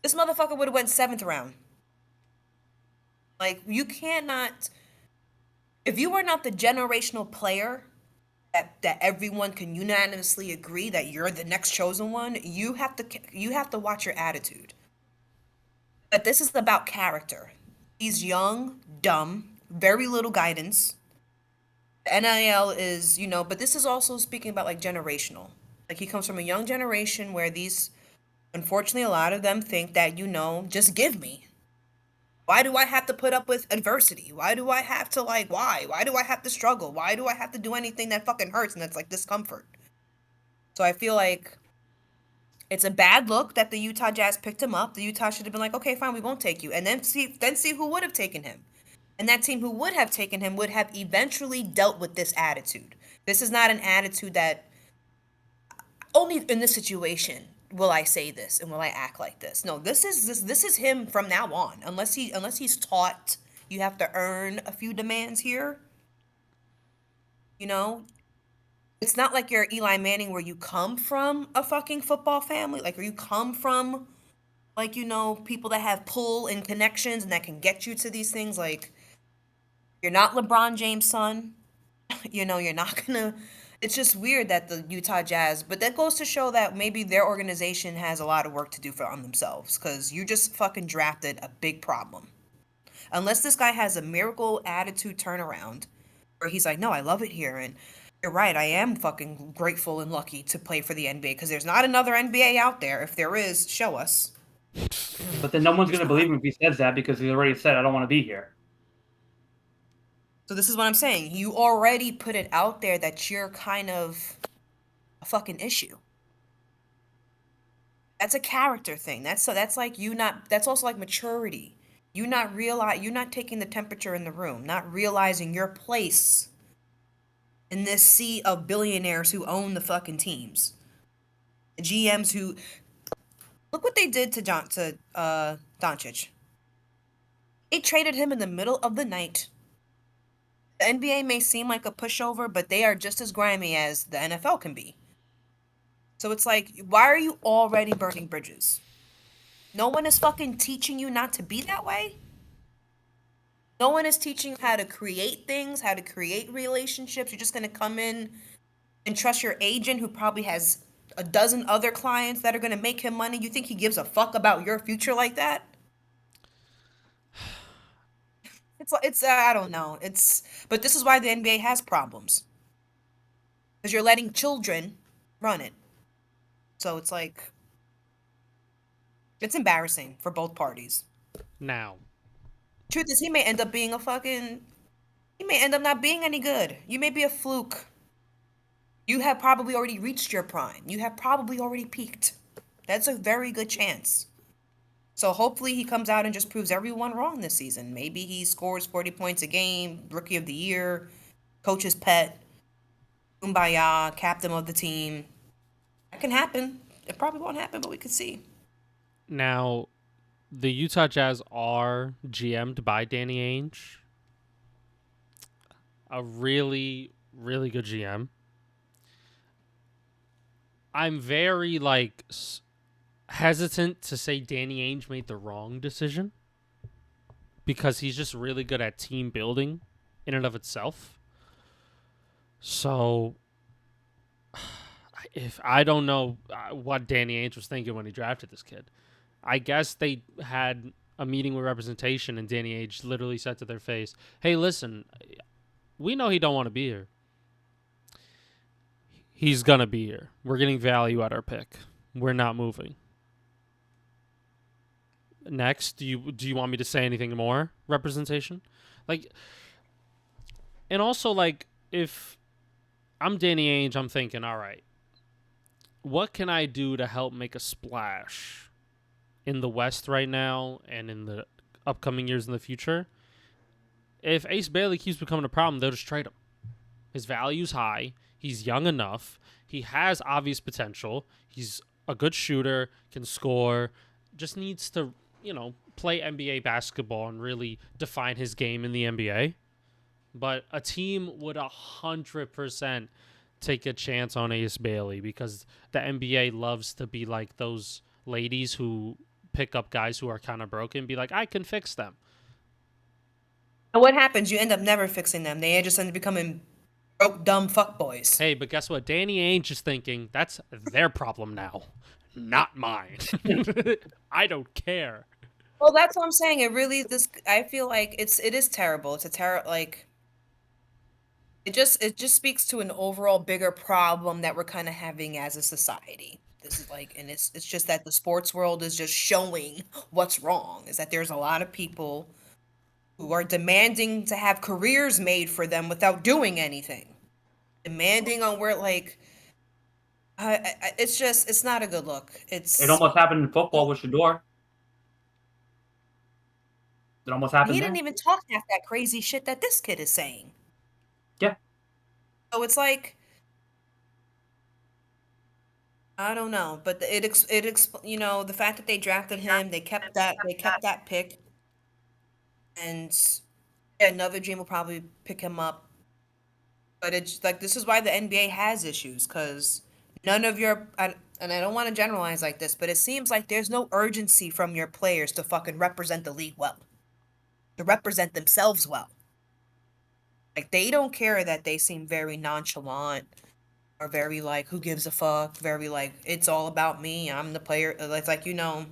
This motherfucker would have went 7th round. Like, you cannot... If you are not the generational player that everyone can unanimously agree that you're the next chosen one, you have to watch your attitude. But this is about character. He's young, dumb, very little guidance. The NIL is, but this is also speaking about like generational. Like he comes from a young generation where these, unfortunately, a lot of them think that, just give me. Why do I have to put up with adversity? Why do I have to why? Why do I have to struggle? Why do I have to do anything that fucking hurts and that's like discomfort? So I feel like it's a bad look that the Utah Jazz picked him up. The Utah should have been like, okay, fine, we won't take you. And then see who would have taken him. And that team who would have taken him would have eventually dealt with this attitude. This is not an attitude that only in this situation will I say this and will I act like this. No, this is him from now on. Unless he's taught you have to earn a few demands here. It's not like you're Eli Manning where you come from a fucking football family, like where you come from people that have pull and connections and that can get you to these things. Like you're not LeBron James' son. You're not gonna. It's just weird that the Utah Jazz, but that goes to show that maybe their organization has a lot of work to do on themselves, because you just fucking drafted a big problem. Unless this guy has a miracle attitude turnaround where he's like, no, I love it here, and you're right, I am fucking grateful and lucky to play for the NBA, because there's not another NBA out there. If there is, show us. But then no one's going to believe him if he says that, because he already said, I don't want to be here. So this is what I'm saying. You already put it out there that you're kind of a fucking issue. That's a character thing. That's like that's also like maturity. You're not taking the temperature in the room, not realizing your place in this sea of billionaires who own the fucking teams. The GMs who look what they did to Doncic. They traded him in the middle of the night. The NBA may seem like a pushover, but they are just as grimy as the NFL can be. So it's like, why are you already burning bridges? No one is fucking teaching you not to be that way. No one is teaching you how to create things, how to create relationships. You're just going to come in and trust your agent who probably has a dozen other clients that are going to make him money. You think he gives a fuck about your future like that? It's I don't know. But this is why the NBA has problems. Because you're letting children run it. So it's like, it's embarrassing for both parties. Now, truth is, he may end up not being any good. You may be a fluke. You have probably already reached your prime. You have probably already peaked. That's a very good chance. So hopefully he comes out and just proves everyone wrong this season. Maybe he scores 40 points a game, rookie of the year, coach's pet, kumbaya, captain of the team. That can happen. It probably won't happen, but we could see. Now, the Utah Jazz are GM'd by Danny Ainge. A really, really good GM. I'm very, hesitant to say Danny Ainge made the wrong decision, because he's just really good at team building in and of itself. So, if I don't know what Danny Ainge was thinking when he drafted this kid. I guess they had a meeting with representation, and Danny Ainge literally said to their face, hey, listen, we know he don't want to be here. He's going to be here. We're getting value at our pick. We're not moving. Next, do you want me to say anything more? Representation? And also, if I'm Danny Ainge, I'm thinking, all right, what can I do to help make a splash in the West right now and in the upcoming years in the future? If Ace Bailey keeps becoming a problem, they'll just trade him. His value's high. He's young enough. He has obvious potential. He's a good shooter, can score, just needs to, play NBA basketball and really define his game in the NBA. But a team would 100% take a chance on Ace Bailey, because the NBA loves to be like those ladies who pick up guys who are kind of broken and be like, I can fix them. And what happens? You end up never fixing them. They just end up becoming Broke dumb fuckboys. Hey, but guess what? Danny Ainge is thinking that's their problem now, not mine. I don't care. Well, that's what I'm saying. It really I feel like it is terrible. It's a like it just speaks to an overall bigger problem that we're kind of having as a society. This is like, and it's just that the sports world is just showing what's wrong. Is that there's a lot of people who are demanding to have careers made for them without doing anything. Demanding on where like it's not a good look. It almost happened in football with Shador. It almost He happened didn't there. even talk half that crazy shit that this kid is saying. Yeah. So it's like, I don't know, but you know, the fact that they drafted him, they kept that pick, and another team will probably pick him up. But it's like, this is why the NBA has issues, because none of and I don't want to generalize like this, but it seems like there's no urgency from your players to fucking represent the league well, to represent themselves well. Like, they don't care that they seem very nonchalant or very like, who gives a fuck, very like, it's all about me, I'm the player. It's like, you know.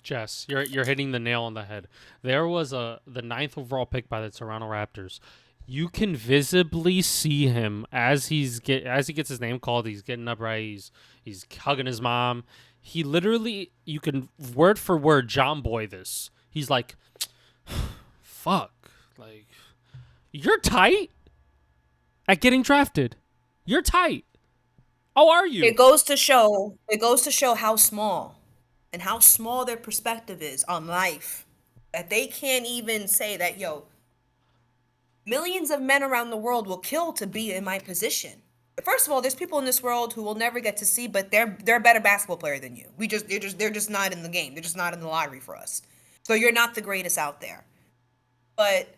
Jess, you're hitting the nail on the head. There was the 9th overall pick by the Toronto Raptors. You can visibly see him as he gets his name called. He's getting upright. He's hugging his mom. He literally, you can word for word John Boy this. He's like, fuck, like, you're tight at getting drafted. You're tight. How are you? It goes to show how small their perspective is on life. That they can't even say that, yo, millions of men around the world will kill to be in my position. First of all, there's people in this world who will never get to see, but they're a better basketball player than you. They're just not in the game. They're just not in the lottery for us. So you're not the greatest out there. But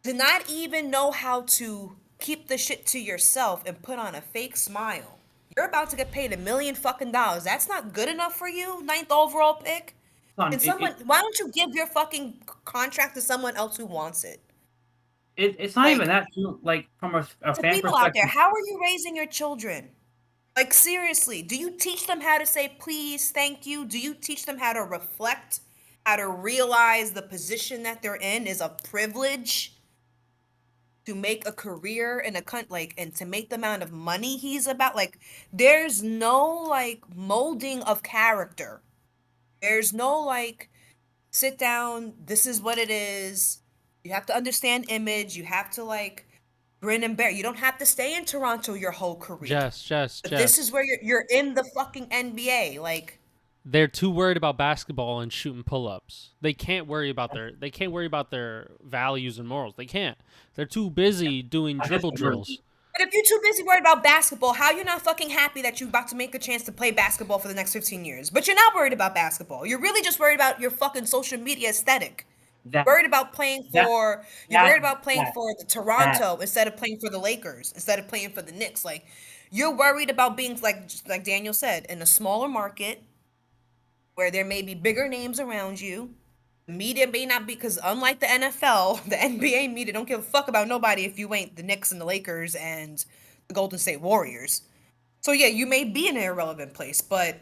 to not even know how to keep the shit to yourself and put on a fake smile. You're about to get paid $1 million fucking dollars. That's not good enough for you, 9th overall pick? Why don't you give your fucking contract to someone else who wants it? It's not even that, too. Like, from a fan people perspective. Out there, how are you raising your children? Like, seriously, do you teach them how to say please, thank you? Do you teach them how to reflect, how to realize the position that they're in is a privilege? To make a career in a country, like, and to make the amount of money he's about, like, there's no like molding of character. There's no like, sit down, this is what it is. You have to understand image. You have to like grin and bear. You don't have to stay in Toronto your whole career. Jess. This is where you're in the fucking NBA. Like, they're too worried about basketball and shooting pull-ups. They can't worry about their values and morals. They can't. They're too busy doing dribble drills. But if you're too busy worried about basketball, how you not fucking happy that you're about to make a chance to play basketball for the next 15 years? But you're not worried about basketball. You're really just worried about your fucking social media aesthetic. You're worried about playing for the Toronto instead of playing for the Lakers, instead of playing for the Knicks. Like, you're worried about being like Daniel said, in a smaller market where there may be bigger names around you. The media may not be, because unlike the NFL, the NBA media don't give a fuck about nobody if you ain't the Knicks and the Lakers and the Golden State Warriors. So yeah, you may be in an irrelevant place, but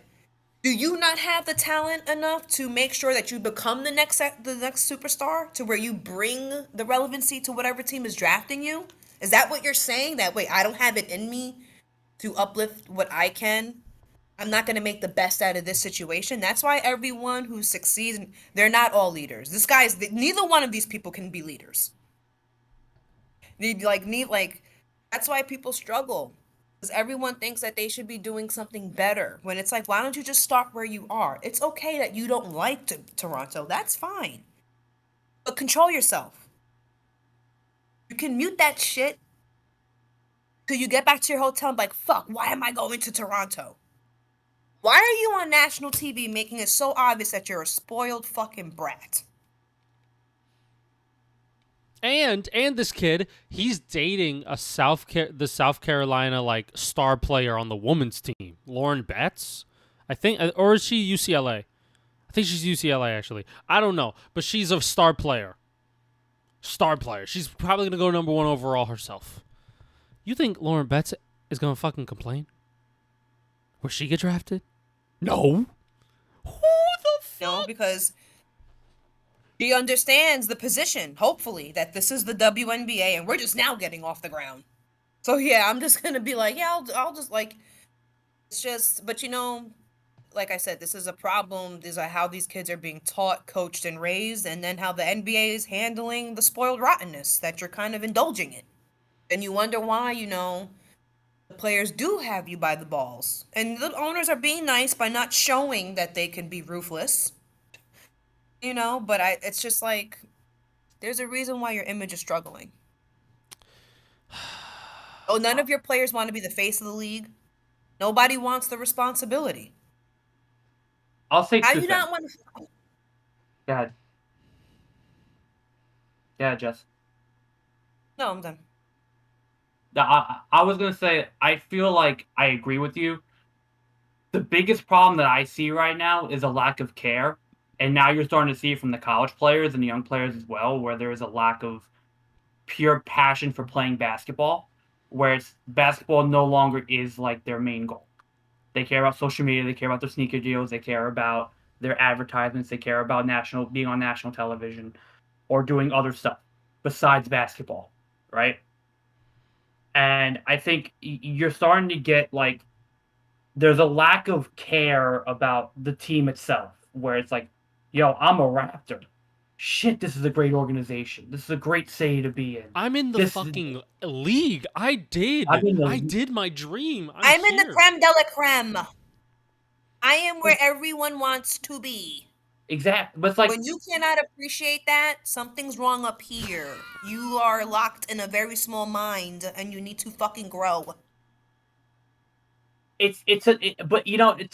do you not have the talent enough to make sure that you become the next superstar, to where you bring the relevancy to whatever team is drafting you? Is that what you're saying? That, wait, I don't have it in me to uplift what I can? I'm not going to make the best out of this situation. That's why everyone who succeeds, they're not all leaders. Neither one of these people can be leaders. That's why people struggle. Because everyone thinks that they should be doing something better. When it's like, why don't you just start where you are? It's okay that you don't like Toronto. That's fine. But control yourself. You can mute that shit till you get back to your hotel and be like, fuck, why am I going to Toronto? Why are you on national TV making it so obvious that you're a spoiled fucking brat? And this kid, he's dating the South Carolina like star player on the women's team, Lauren Betts, I think, or is she UCLA? I think she's UCLA actually. I don't know, but she's a star player. Star player. She's probably gonna go number 1 overall herself. You think Lauren Betts is gonna fucking complain? Will she get drafted? No. Who the fuck? No, because she understands the position, hopefully, that this is the WNBA and we're just now getting off the ground. So yeah, I'm just gonna be like, yeah, I'll just like, it's just, but like I said, this is a problem. These are how these kids are being taught, coached, and raised, and then how the NBA is handling the spoiled rottenness that you're kind of indulging in. And you wonder why, the players do have you by the balls. And the owners are being nice by not showing that they can be ruthless. But it's just like, there's a reason why your image is struggling. Oh, none of your players want to be the face of the league. Nobody wants the responsibility. I'll say How two you things. not want to? Go ahead. Yeah, Jess. No, I'm done. I was gonna say I feel like I agree with you. The biggest problem that I see right now is a lack of care, and now you're starting to see it from the college players and the young players as well, where there is a lack of pure passion for playing basketball, where basketball no longer is like their main goal. They care about social media, they care about their sneaker deals, they care about their advertisements, they care about being on national television, or doing other stuff besides basketball, right? And I think you're starting to get like there's a lack of care about the team itself, where it's like, yo, I'm a Raptor. Shit, this is a great organization. This is a great city to be in. I'm in the This fucking league. I did. I'm in I the did my dream. I'm in the here. creme de la creme. I am where everyone wants to be. exact, but it's like When you cannot appreciate that, something's wrong up here. You are locked in a very small mind, and you need to fucking grow. but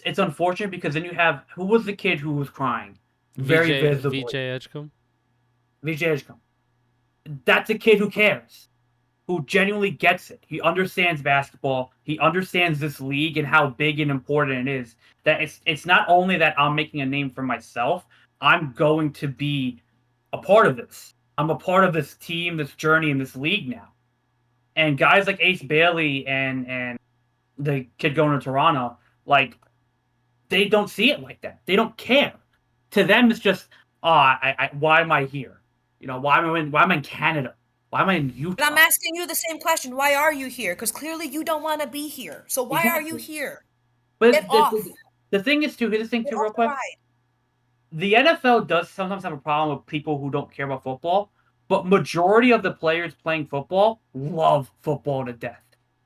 it's unfortunate because then you have who was the kid who was crying very visibly. VJ Edgecombe. VJ Edgecombe. That's a kid who cares, who genuinely gets it. He understands basketball. He understands this league and how big and important it is. That it's not only that I'm making a name for myself, I'm going to be a part of this. I'm a part of this team, this journey, in this league now. And guys like Ace Bailey and the kid going to Toronto, like, they don't see it like that. They don't care. To them, it's just, why am I here? Why am I in Canada? Why am I in Utah? But I'm asking you the same question. Why are you here? Because clearly you don't want to be here. So why are you here? But Get off. the thing is, too, here's the thing, Get too, off real the quick. ride. The NFL does sometimes have a problem with people who don't care about football, but majority of the players playing football love football to death.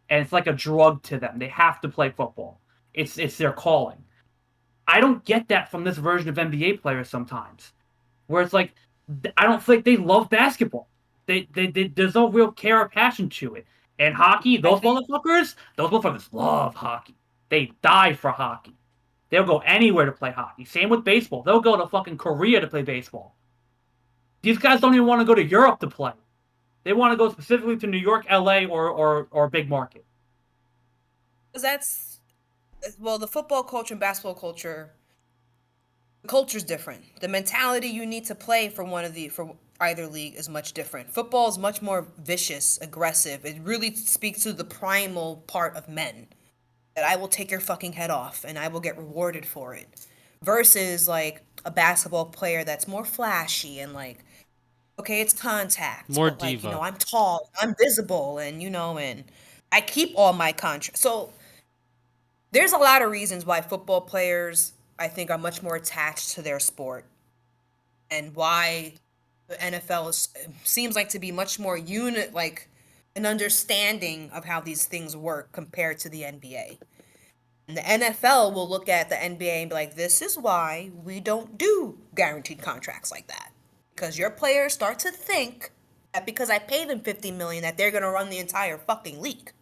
And it's like a drug to them. They have to play football. It's their calling. I don't get that from this version of NBA players sometimes, where it's like, I don't feel like they love basketball. There's no real care or passion to it. And hockey, those motherfuckers love hockey. They die for hockey. They'll go anywhere to play hockey. Same with baseball. They'll go to fucking Korea to play baseball. These guys don't even want to go to Europe to play. They want to go specifically to New York, LA, or big market. Because the football culture and basketball culture, the culture's different. The mentality you need to play for either league is much different. Football is much more vicious, aggressive. It really speaks to the primal part of men. That I will take your fucking head off and I will get rewarded for it. Versus like a basketball player that's more flashy and like, okay, it's contact. More but like, diva. I'm tall, I'm visible, and and I keep all my contracts. So there's a lot of reasons why football players, I think, are much more attached to their sport. And why the NFL seems like to be much more like an understanding of how these things work compared to the NBA. And the NFL will look at the NBA and be like, this is why we don't do guaranteed contracts like that. Because your players start to think that because I pay them $50 million that they're going to run the entire fucking league.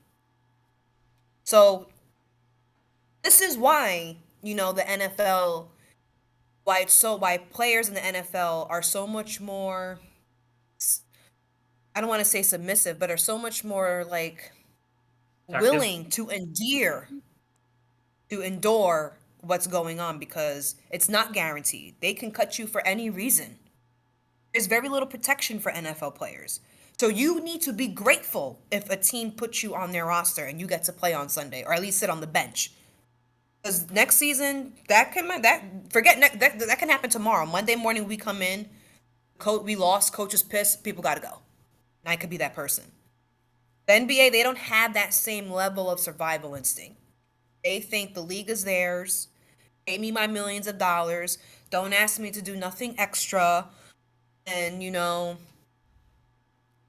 So this is why, the NFL, why players in the NFL are so much more, I don't want to say submissive, but are so much more like willing to endure what's going on because it's not guaranteed. They can cut you for any reason. There's very little protection for NFL players. So you need to be grateful if a team puts you on their roster and you get to play on Sunday, or at least sit on the bench. Because next season, that can happen tomorrow. Monday morning, we come in, we lost, coach is pissed, people got to go. And I could be that person. The NBA, they don't have that same level of survival instinct. They think the league is theirs. Pay me my millions of dollars. Don't ask me to do nothing extra. And,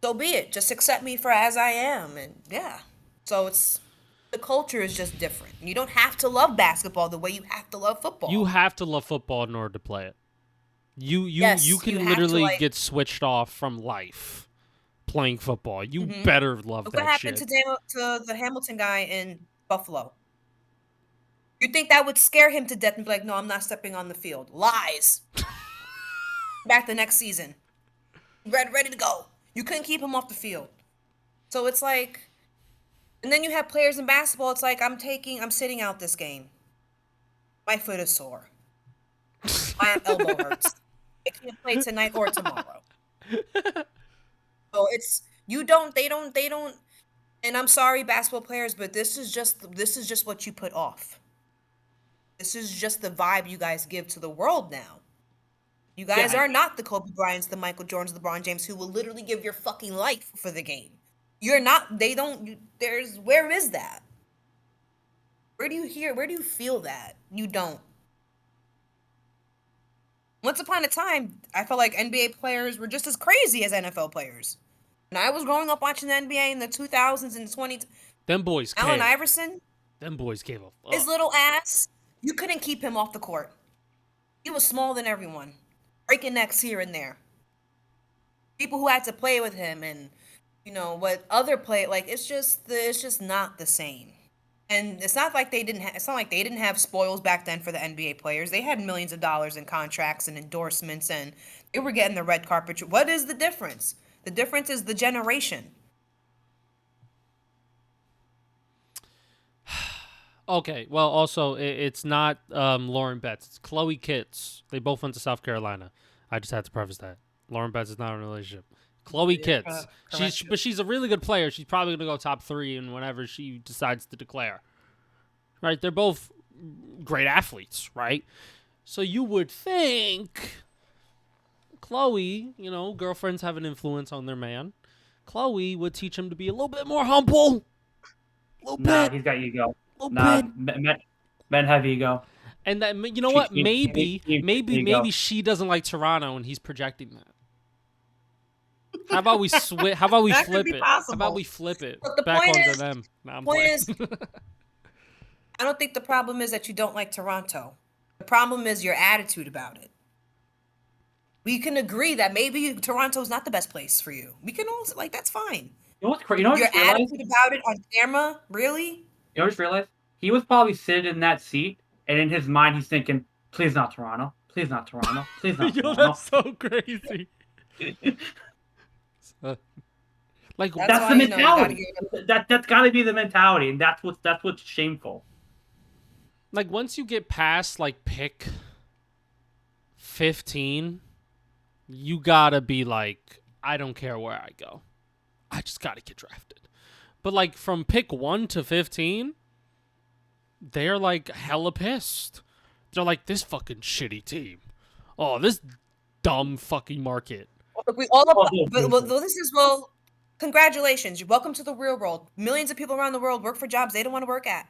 so be it. Just accept me for as I am. And yeah. So the culture is just different. You don't have to love basketball the way you have to love football. You have to love football in order to play it. You Yes, can you have literally to, get switched off from life playing football. You better love Look that what happened shit. to the Hamilton guy in Buffalo. You think that would scare him to death and be like, no, I'm not stepping on the field. Lies. Back the next season. Ready to go. You couldn't keep him off the field. So it's like, and then you have players in basketball. It's like, I'm sitting out this game. My foot is sore. My elbow hurts. I can't play tonight or tomorrow. So they don't, and I'm sorry, basketball players, but this is just what you put off. This is just the vibe you guys give to the world now. You guys are not the Kobe Bryants, the Michael Jordans, the LeBron James, who will literally give your fucking life for the game. You're not, where is that? Where do you feel that? You don't. Once upon a time, I felt like NBA players were just as crazy as NFL players. When I was growing up watching the NBA in the 2000s and 20s, Them boys Allen came. Iverson, Them boys gave a fuck. his little ass, you couldn't keep him off the court. He was smaller than everyone, breaking necks here and there. People who had to play with him, and what other play, like it's just not the same. And it's not like they didn't have spoils back then for the NBA players. They had millions of dollars in contracts and endorsements, and they were getting the red carpet. What is the difference? The difference is the generation. Okay, well, also, it's not Lauren Betts. It's Chloe Kitts. They both went to South Carolina. I just had to preface that. Lauren Betts is not in a relationship. Chloe Kitts. She's a really good player. She's probably going to go top 3 in whenever she decides to declare. Right? They're both great athletes, right? So you would think Chloe, girlfriends have an influence on their man. Chloe would teach him to be a little bit more humble. A little bit. He's got ego. Little bit. Men have ego. And that, you know what? Maybe she doesn't like Toronto, and he's projecting that. How about we How about we flip it? How about we flip it back onto them? Nah, I don't think the problem is that you don't like Toronto. The problem is your attitude about it. We can agree that maybe Toronto's not the best place for you. We can also, that's fine. You know what's crazy? Your attitude about it on camera, really? You know what I just realized? He was probably sitting in that seat, and in his mind, he's thinking, please not Toronto. Please not Toronto. Please not Toronto. That's so crazy. That's the mentality. That's got to be the mentality, and that's what's shameful. Like, once you get past, pick 15, you gotta be like, I don't care where I go. I just gotta get drafted. But, from pick 1 to 15, they're, hella pissed. They're like, this fucking shitty team. Oh, this dumb fucking market. We all congratulations. Welcome to the real world. Millions of people around the world work for jobs they don't want to work at.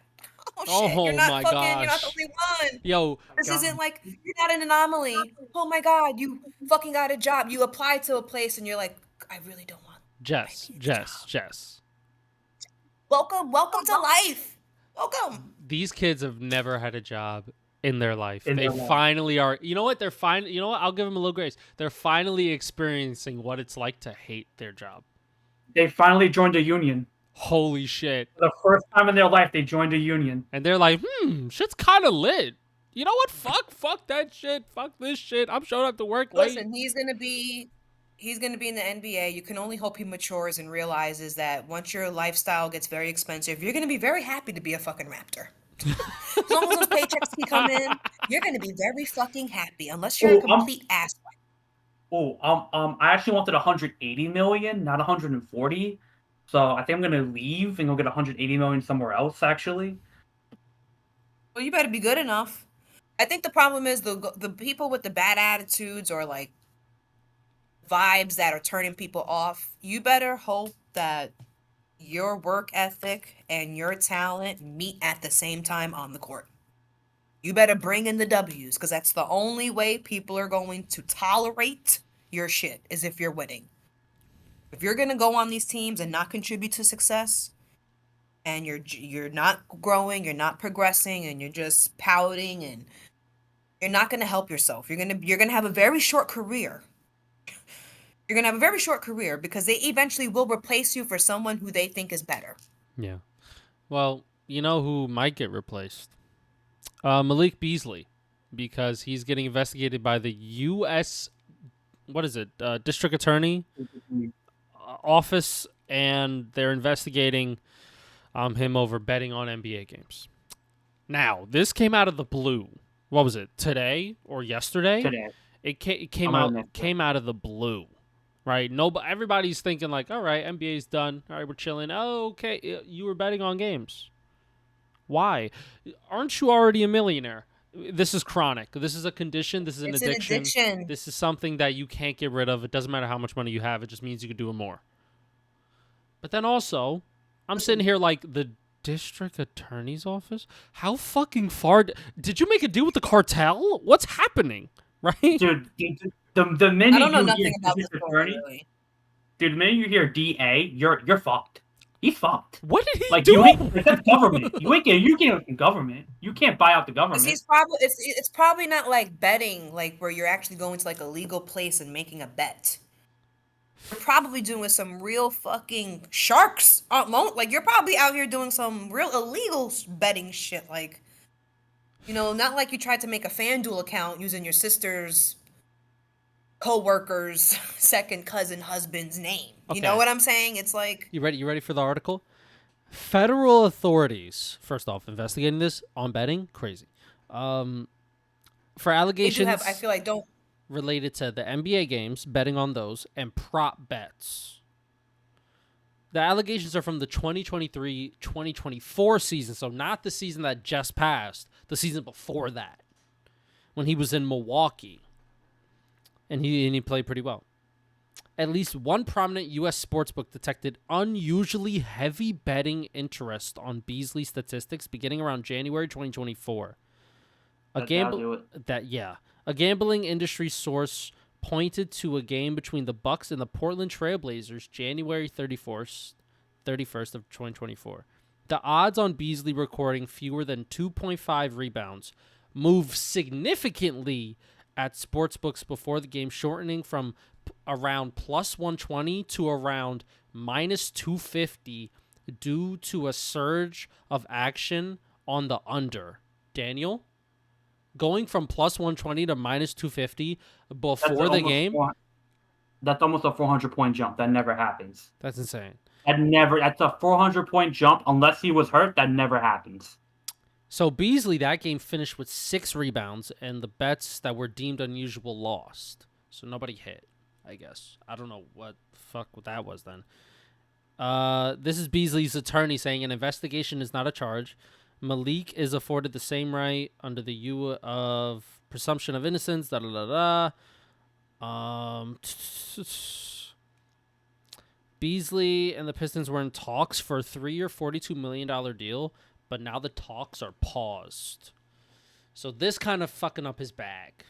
Oh shit! You're not you're not the only one. Yo, this isn't you're not an anomaly. Oh my god, you fucking got a job. You applied to a place and you're like, I really don't want. Jess. Welcome to life. Welcome. These kids have never had a job in their life. They finally are. You know what? You know what? I'll give them a little grace. They're finally experiencing what it's like to hate their job. They finally joined a union. Holy shit. For the first time in their life, they joined a union. And they're like, shit's kind of lit. You know what? Fuck that shit. Fuck this shit. I'm showing up to work late. Listen, he's going to be in the NBA. You can only hope he matures and realizes that once your lifestyle gets very expensive, you're going to be very happy to be a fucking Raptor. As long as those paychecks can come in, you're going to be very fucking happy, unless you're a complete asswipe. I actually wanted 180 million, not 140. So I think I'm gonna leave and go get 180 million somewhere else. Actually, Well, you better be good enough. I think the problem is the people with the bad attitudes or like vibes that are turning people off. You better hope that your work ethic and your talent meet at the same time on the court. You better bring in the W's because that's the only way people are going to tolerate your shit is if you're winning. If you're going to go on these teams and not contribute to success and you're not growing, you're not progressing and you're just pouting and you're not going to help yourself. You're going to have a very short career. You're going to have a very short career because they eventually will replace you for someone who they think is better. Yeah. Well, you know who might get replaced? Malik Beasley, because he's getting investigated by the U.S. District Attorney office, and they're investigating him over betting on NBA games. Now, this came out of the blue. What was it? Today or yesterday? today. It came out of the blue. Right? Everybody's thinking like, all right, NBA's done. All right, we're chilling. Oh, okay, you were betting on games. Why? Aren't you already a millionaire? This is chronic. This is a condition. This is an addiction. This is something that you can't get rid of. It doesn't matter how much money you have. It just means you can do it more. But then also, I'm sitting here like the district attorney's office? How fucking far? Did you make a deal with the cartel? What's happening? Right? Dude, the minute I don't know you nothing hear about this district story, attorney, really. dude, the minute you hear DA, you're fucked. He's fucked. What did he Like do? that's government. You can't from government. You can't buy out the government. He's probably it's probably not like betting, like where you're actually going to like a legal place and making a bet. You're probably doing some real fucking sharks. Like you're probably out here doing some real illegal betting shit. Like, not like you tried to make a FanDuel account using your sister's co-worker's second cousin husband's name. You know what I'm saying? It's like You ready for the article? Federal authorities, first off, investigating this on betting, crazy. For allegations I feel like don't related to the NBA games, betting on those, and prop bets. The allegations are from the 2023-2024 season, so not the season that just passed, the season before that, when he was in Milwaukee, and he played pretty well. At least one prominent U.S. sportsbook detected unusually heavy betting interest on Beasley statistics beginning around January 2024. A gambling industry source pointed to a game between the Bucks and the Portland Trail Blazers January 31st of 2024. The odds on Beasley recording fewer than 2.5 rebounds moved significantly at sportsbooks before the game, shortening from around plus 120 to around minus 250 due to a surge of action on the under. Daniel? Going from plus 120 to minus 250 before the game? That's almost a 400-point jump. That never happens. That's insane. That's a 400-point jump. Unless he was hurt, that never happens. So Beasley, that game finished with 6 rebounds, and the bets that were deemed unusual lost. So nobody hit, I guess. I don't know what that was then. This is Beasley's attorney saying an investigation is not a charge. Malik is afforded the same right under the U of presumption of innocence. Beasley and the Pistons were in talks for a 3-year, $42 million deal, but now the talks are paused. So this kind of fucking up his bag.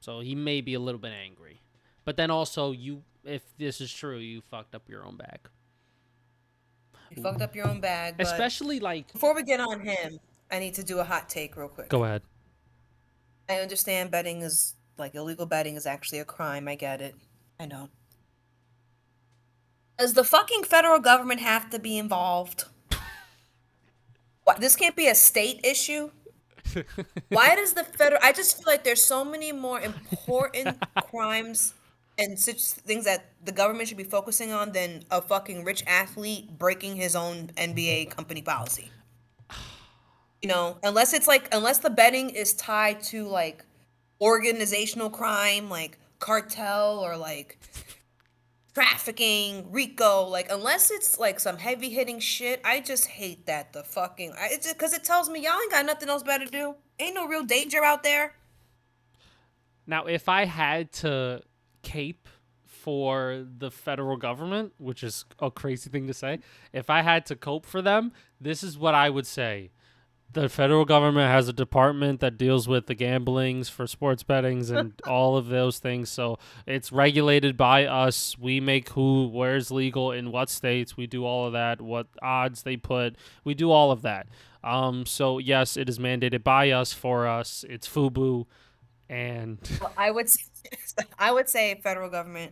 So he may be a little bit angry. But then also, if this is true, you fucked up your own bag. You fucked up your own bag. But especially like... Before we get on him, I need to do a hot take real quick. Go ahead. I understand betting is, like, illegal betting is actually a crime. I get it. I know. Does the fucking federal government have to be involved? What, this can't be a state issue? Why does the federal... I just feel like there's so many more important crimes and such things that the government should be focusing on than a fucking rich athlete breaking his own NBA company policy. Unless the betting is tied to like organizational crime, like cartel or like trafficking, RICO, like unless it's like some heavy hitting shit, I just hate that the fucking it's just because it tells me y'all ain't got nothing else better to do. Ain't no real danger out there. Now, if I had to cape for the federal government, which is a crazy thing to say, if I had to cope for them, this is what I would say. The federal government has a department that deals with the gamblings for sports bettings and all of those things. So it's regulated by us. We make where's legal in what states. We do all of that. What odds they put. We do all of that. So yes, it is mandated by us for us. It's FUBU, and Well, I would say federal government.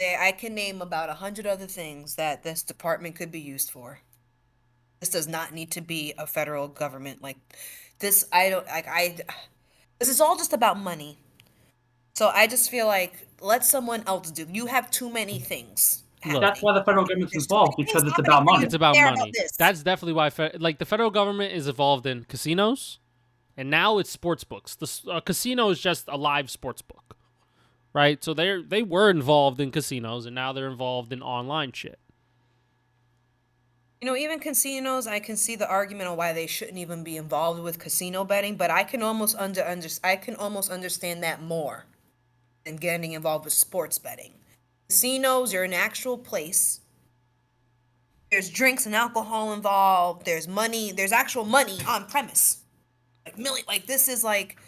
I can name about 100 other things that this department could be used for. This does not need to be a federal government like this. I don't like I. This is all just about money. So I just feel like let someone else do. You have too many things Look, That's happening. why the federal government's There's too involved, many because things it's happening about for you money. it's to about care money. this. That's definitely why like the federal government is involved in casinos, and now it's sports books. The casino is just a live sports book, right? So they were involved in casinos, and now they're involved in online shit. You know, even casinos, I can see the argument on why they shouldn't even be involved with casino betting, but I can almost I can almost understand that more than getting involved with sports betting. Casinos, you're an actual place. There's drinks and alcohol involved. There's money. There's actual money on premise. Like like this is like,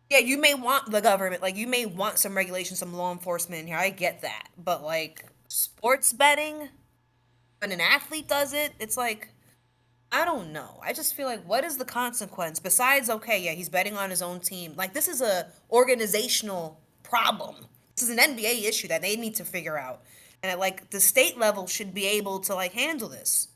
yeah, you may want the government, like you may want some regulation, some law enforcement in here. I get that, but like sports betting, when an athlete does it, it's like I don't know. I just feel like what is the consequence besides okay, yeah, he's betting on his own team. Like this is a organizational problem. This is an NBA issue that they need to figure out. And like the state level should be able to like handle this.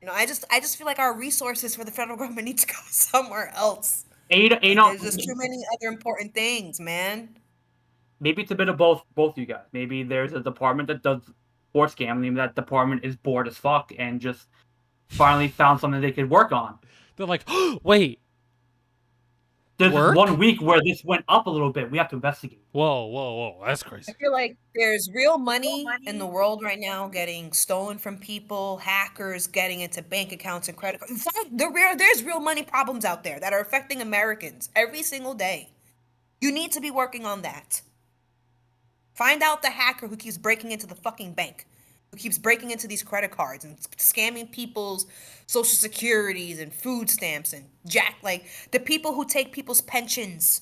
You know, I just feel like our resources for the federal government need to go somewhere else. Like there's just too many other important things, man. Maybe it's a bit of both you guys. Maybe there's a department that does sports gambling. That department is bored as fuck and just finally found something they could work on. They're like, oh, wait, There's Work? 1 week where this went up a little bit. We have to investigate. whoa, that's I crazy. feel like there's real money in the world right now getting stolen from people, hackers getting into bank accounts and credit cards. There's real money problems out there that are affecting Americans every single day. You need to be working on that. Find out the hacker who keeps breaking into the fucking bank, who keeps breaking into these credit cards and scamming people's social securities and food stamps and like the people who take people's pensions.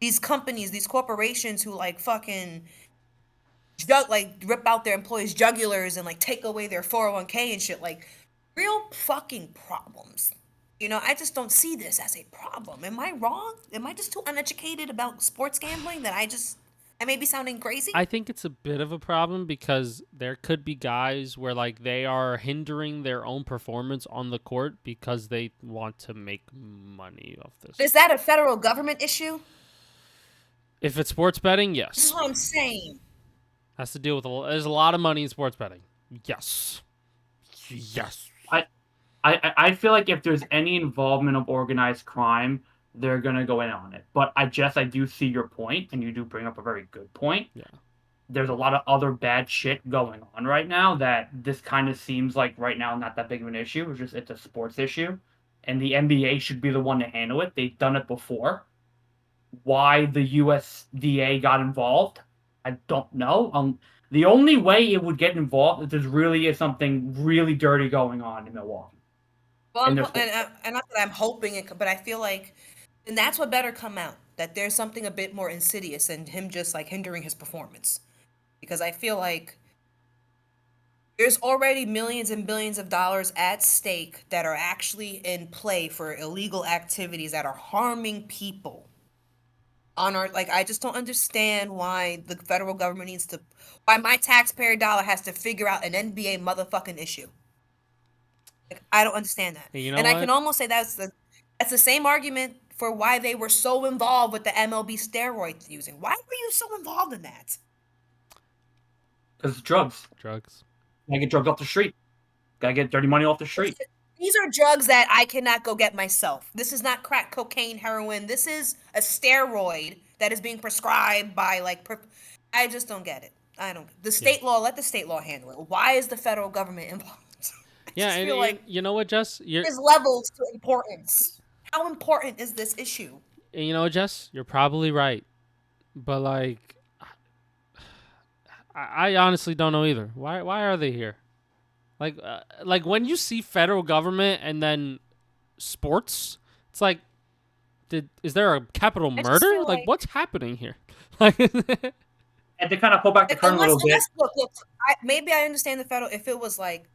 These companies, these corporations who like fucking rip out their employees' jugulars and like take away their 401k and shit. Like real fucking problems. You know, I just don't see this as a problem. Am I wrong? Am I just too uneducated about sports gambling that I may be sounding crazy? I think it's a bit of a problem because there could be guys where like they are hindering their own performance on the court because they want to make money off this. Is that a federal government issue? If it's sports betting, This is yes. what I'm saying. Has to deal with there's a lot of money in sports betting. Yes. I feel like if there's any involvement of organized crime, they're gonna go in on it. But I do see your point, and you do bring up a very good point. Yeah. There's a lot of other bad shit going on right now that this kind of seems like right now not that big of an issue. It's a sports issue, and the NBA should be the one to handle it. They've done it before. Why the USDA got involved, I don't know. The only way it would get involved if there really is something really dirty going on in Milwaukee. Well, And and, there's- and not that I'm hoping it, but I feel like, and that's what better come out. That there's something a bit more insidious than him just like hindering his performance, because I feel like there's already millions and billions of dollars at stake that are actually in play for illegal activities that are harming people. On our like, I just don't understand why the federal government why my taxpayer dollar has to figure out an NBA motherfucking issue. Like, I don't understand that. Hey, you know and I what? can almost say that's the same argument for why they were so involved with the MLB steroids using. Why were you so involved in that? Because it's drugs. Drugs. Gotta get drugs off the street. Gotta get dirty money off the street. These are drugs that I cannot go get myself. This is not crack cocaine, heroin. This is a steroid that is being prescribed by I just don't get it. I don't. The state law, let the state law handle it. Why is the federal government involved? I Yeah, just and, feel like you know what, Jess? there's levels to importance. How important is this issue? And you know what, Jess? You're probably right. But like, I honestly don't know either. Why are they here? Like when you see federal government and then sports, it's like, is there a capital I just murder? feel Like, like what's happening here? Like, And to kind of pull back the curtain a little bit. look, maybe I understand the federal if it was like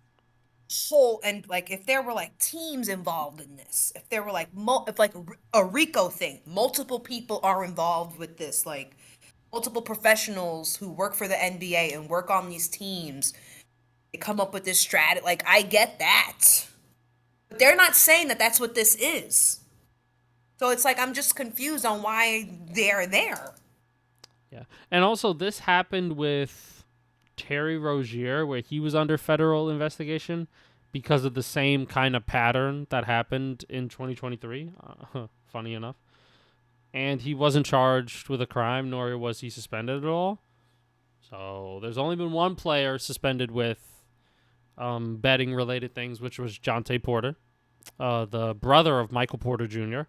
whole and like if there were like teams involved in this, if there were like if like a RICO thing, multiple people are involved with this, like multiple professionals who work for the NBA and work on these teams, they come up with this strategy. Like I get that, but they're not saying that that's what this is. So it's like I'm just confused on why they're there. yeah, and also this happened with Terry Rozier, where he was under federal investigation because of the same kind of pattern that happened in 2023. Funny enough. And he wasn't charged with a crime, nor was he suspended at all. So there's only been one player suspended with betting-related things, which was Jonte Porter, the brother of Michael Porter Jr.,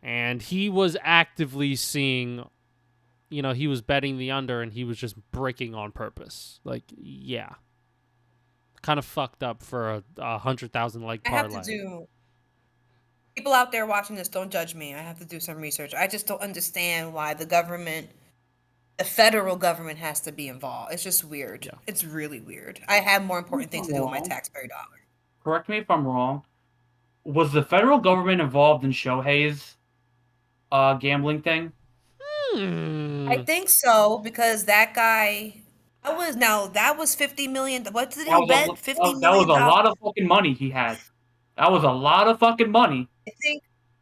and he was actively seeing, he was betting the under, and he was just breaking on purpose. Like, yeah. Kind of fucked up for a 100,000 like parlay. I have to do. People out there watching this, don't judge me. I have to do some research. I just don't understand why the federal government has to be involved. It's just weird. Yeah. It's really weird. I have more important things to do with my taxpayer dollar. Correct me if I'm wrong. Was the federal government involved in Shohei's gambling thing? I think so, because that guy, that was $50 million. What did he bet? $50 million. That was a lot of fucking money he had. That was a lot of fucking money.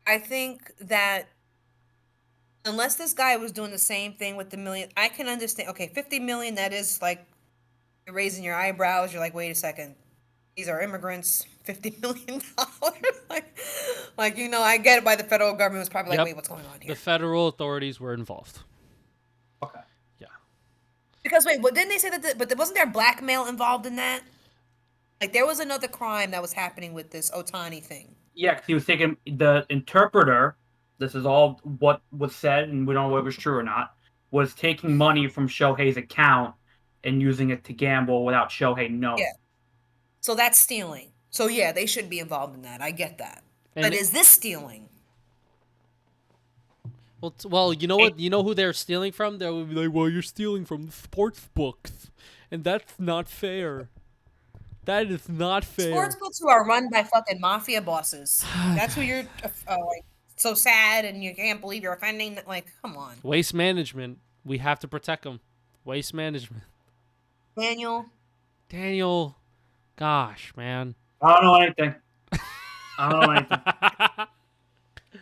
I think that unless this guy was doing the same thing with the million, I can understand. Okay, 50 million, that is like you're raising your eyebrows. You're like, wait a second, these are immigrants. $50 million. I get it. By the federal government was probably like, wait, what's going on here? The federal authorities were involved. Okay. Yeah. Because didn't they say that? But wasn't there blackmail involved in that? Like there was another crime that was happening with this Otani thing. Yeah, because he was taking the interpreter. This is all what was said, and we don't know whether it was true or not. Was taking money from Shohei's account and using it to gamble without Shohei knowing. Yeah. So that's stealing. So yeah, they should be involved in that. I get that. But is this stealing? Well, you know what? You know who they're stealing from? They would be like, well, you're stealing from the sports books, and that's not fair. That is not fair. Sports books who are run by fucking mafia bosses. That's who you're like so sad and you can't believe you're offending. Like, come on. Waste management. We have to protect them. Waste management. Daniel. Gosh, man. I don't know anything.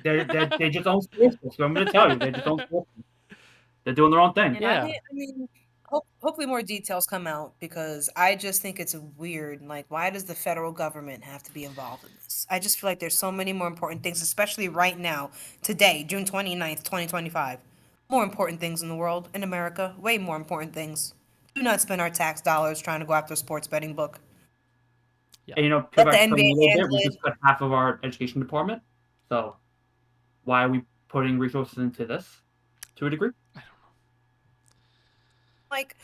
They just own sports books. So I'm going to tell you, they just own sports books. They're doing their own thing. Yeah. I mean, hopefully more details come out, because I just think it's weird. Like, why does the federal government have to be involved in this? I just feel like there's so many more important things, especially right now, today, June 29th, 2025. More important things in the world, in America, way more important things. Do not spend our tax dollars trying to go after a sports betting book. Yeah. And Let the NBA we just cut half of our education department. So why are we putting resources into this to a degree? I don't know. Like,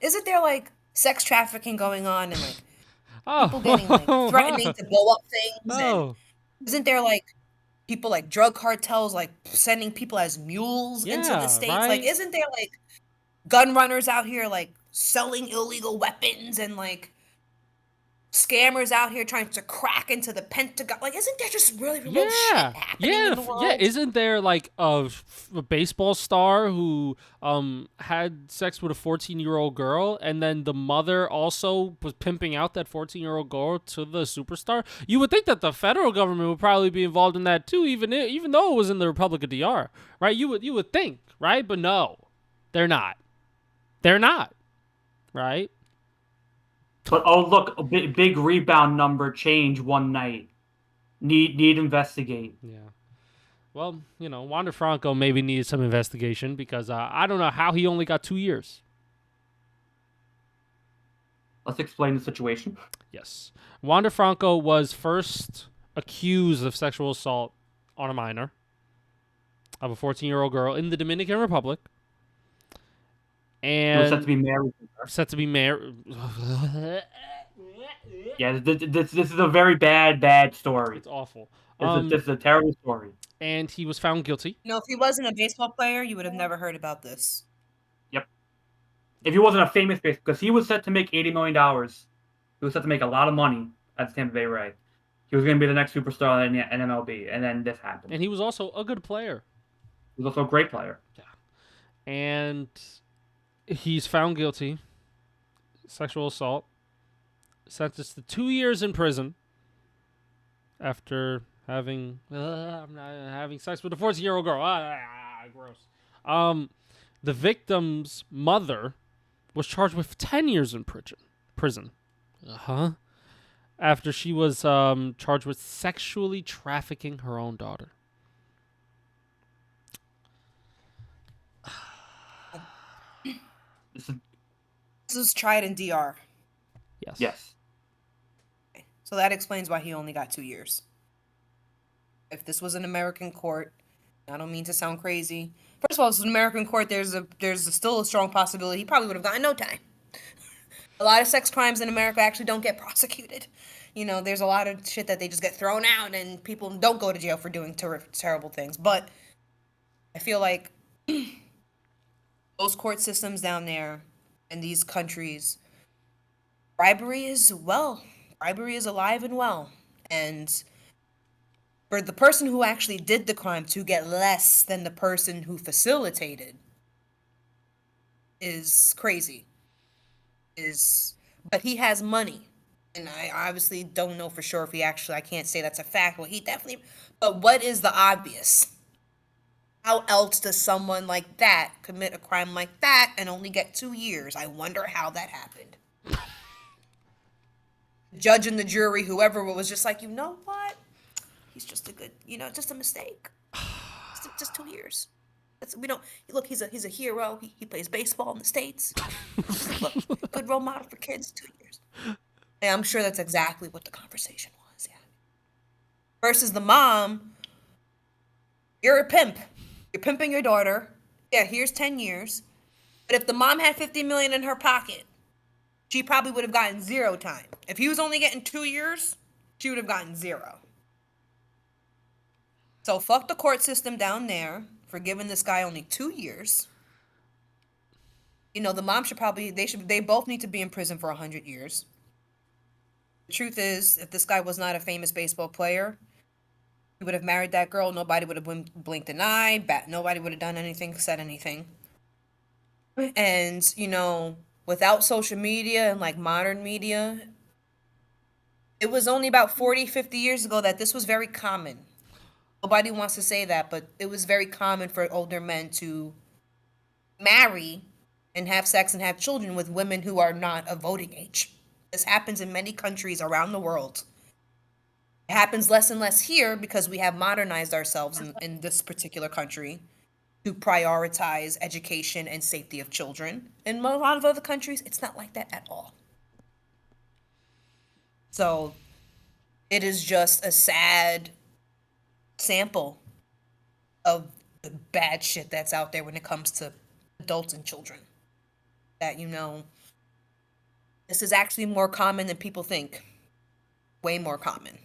isn't there like sex trafficking going on and like people getting like threatening to blow up things? And isn't there like people like drug cartels like sending people as mules into the states? Right? Like, isn't there like gun runners out here like selling illegal weapons and like scammers out here trying to crack into the Pentagon? Like, isn't there just really shit happening in the world? Yeah, isn't there like a baseball star who had sex with a 14-year-old girl, and then the mother also was pimping out that 14-year-old girl to the superstar? You would think that the federal government would probably be involved in that too, even though it was in the Republic of DR, right? You would think, right? But no, they're not. They're not, right? But look, a big rebound number change one night. Need investigate. Yeah. Well, Wander Franco maybe needed some investigation because I don't know how he only got 2 years. Let's explain the situation. Yes. Wander Franco was first accused of sexual assault on a minor of a 14-year-old girl in the Dominican Republic. He was set And to be married to her. set to be married. Yeah, this is a very bad story. It's awful. This is a terrible story. And he was found guilty. If he wasn't a baseball player, you would have never heard about this. Yep. If he wasn't a famous baseball, because he was set to make $80 million. He was set to make a lot of money at the Tampa Bay Rays. He was going to be the next superstar in MLB, and then this happened. And he was also a good player. He was also a great player. Yeah. And he's found guilty. Sexual assault. Sentenced to 2 years in prison after having sex with a 14-year-old girl. Gross. The victim's mother was charged with 10 years in prison. After she was charged with sexually trafficking her own daughter. This was tried in DR. Yes. So that explains why he only got 2 years. If this was an American court, I don't mean to sound crazy. First of all, it's an American court. There's still a strong possibility he probably would have gotten no time. A lot of sex crimes in America actually don't get prosecuted. There's a lot of shit that they just get thrown out and people don't go to jail for doing terrible things. But I feel like those court systems down there in these countries, bribery is alive and well. And for the person who actually did the crime to get less than the person who facilitated is crazy. But he has money. And I obviously don't know for sure if I can't say that's a fact. Well, but what is the obvious? How else does someone like that commit a crime like that and only get 2 years? I wonder how that happened. The judge and the jury, whoever was just like, you know what? He's just a good, just a mistake. Just 2 years. He's a hero. He plays baseball in the States. Look, good role model for kids, 2 years. And I'm sure that's exactly what the conversation was, yeah. Versus the mom, you're a pimp. You're pimping your daughter. Yeah, here's 10 years. But if the mom had $50 million in her pocket, she probably would have gotten 0 time. If he was only getting 2 years, she would have gotten 0. So fuck the court system down there for giving this guy only 2 years. The mom they both need to be in prison for 100 years. The truth is, if this guy was not a famous baseball player, he would have married that girl. Nobody would have blinked an eye. Nobody would have done anything, said anything. And, without social media and like modern media, it was only about 40, 50 years ago that this was very common. Nobody wants to say that, but it was very common for older men to marry and have sex and have children with women who are not of voting age. This happens in many countries around the world. It happens less and less here because we have modernized ourselves in this particular country to prioritize education and safety of children. In a lot of other countries, it's not like that at all. So it is just a sad sample of the bad shit that's out there when it comes to adults and children. That, this is actually more common than people think. Way more common.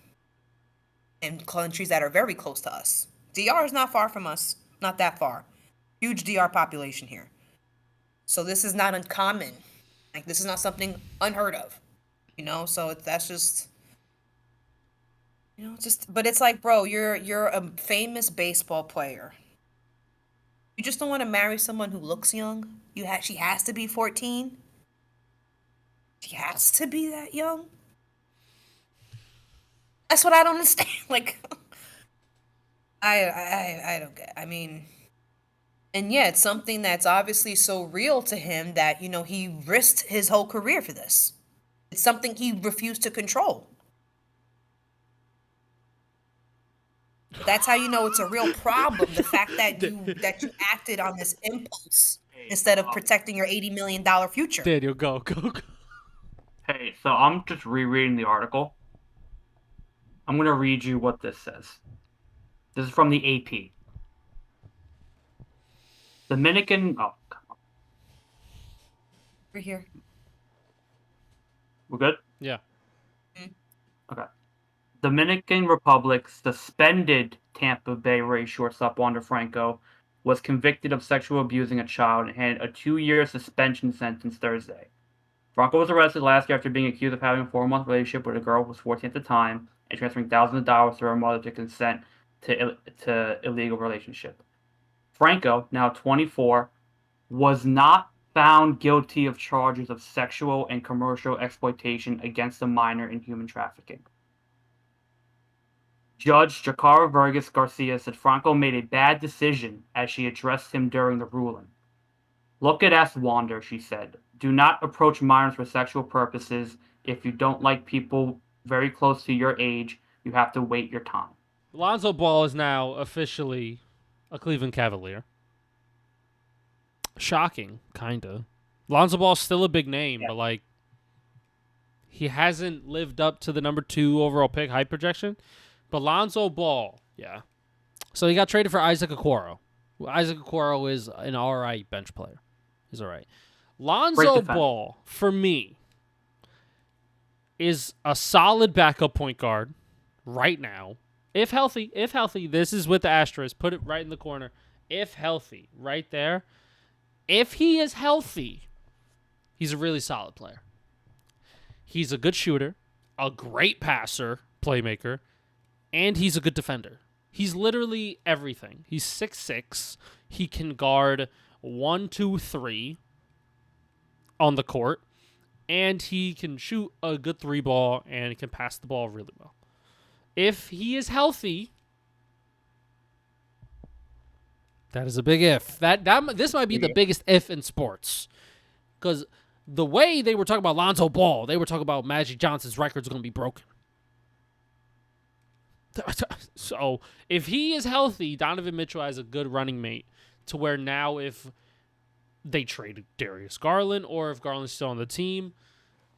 In countries that are very close to us. DR is not far from us. Not that far. Huge DR population here. So this is not uncommon. Like, this is not something unheard of. So that's just... but it's like, bro, you're a famous baseball player. You just don't want to marry someone who looks young? She has to be 14? She has to be that young? That's what I don't understand. Like, I don't get. And yeah, it's something that's obviously so real to him that, he risked his whole career for this. It's something he refused to control. That's how you know it's a real problem. The fact that you acted on this impulse instead of protecting your $80 million future. Daniel, go. Hey, so I'm just rereading the article. I'm going to read you what this says. This is from the AP. Dominican. Oh, come on. We're here. We're good? Yeah. Okay. Dominican Republic suspended Tampa Bay Rays shortstop Wander Franco was convicted of sexually abusing a child and had a 2-year suspension sentence Thursday. Franco was arrested last year after being accused of having a 4-month relationship with a girl who was 14 at the time and transferring thousands of dollars to her mother to consent to illegal relationship. Franco, now 24, was not found guilty of charges of sexual and commercial exploitation against a minor in human trafficking. Judge Jacara Vargas Garcia said Franco made a bad decision as she addressed him during the ruling. Look at us, Wander, she said. Do not approach minors for sexual purposes. If you don't like people very close to your age, you have to wait your time. Lonzo Ball is now officially a Cleveland Cavalier. Shocking, kinda. Lonzo Ball's still a big name, Yeah. but like he hasn't lived up to the number 2 overall pick hype projection. But Lonzo Ball, yeah. So he got traded for Isaac Okoro. Isaac Okoro is an alright bench player. He's alright. Lonzo Ball, for me, is a solid backup point guard right now. If healthy, this is with the asterisk. Put it right in the corner. If healthy, right there. If he is healthy, he's a really solid player. He's a good shooter, a great passer, playmaker, and he's a good defender. He's literally everything. He's 6'6". He can guard 1, 2, 3 on the court, and he can shoot a good 3-ball and he can pass the ball really well. If he is healthy, that is a big if. This might be the biggest if in sports. Because the way they were talking about Lonzo Ball, they were talking about Magic Johnson's records are going to be broken. So if he is healthy, Donovan Mitchell has a good running mate to where now if they trade Darius Garland or if Garland's still on the team,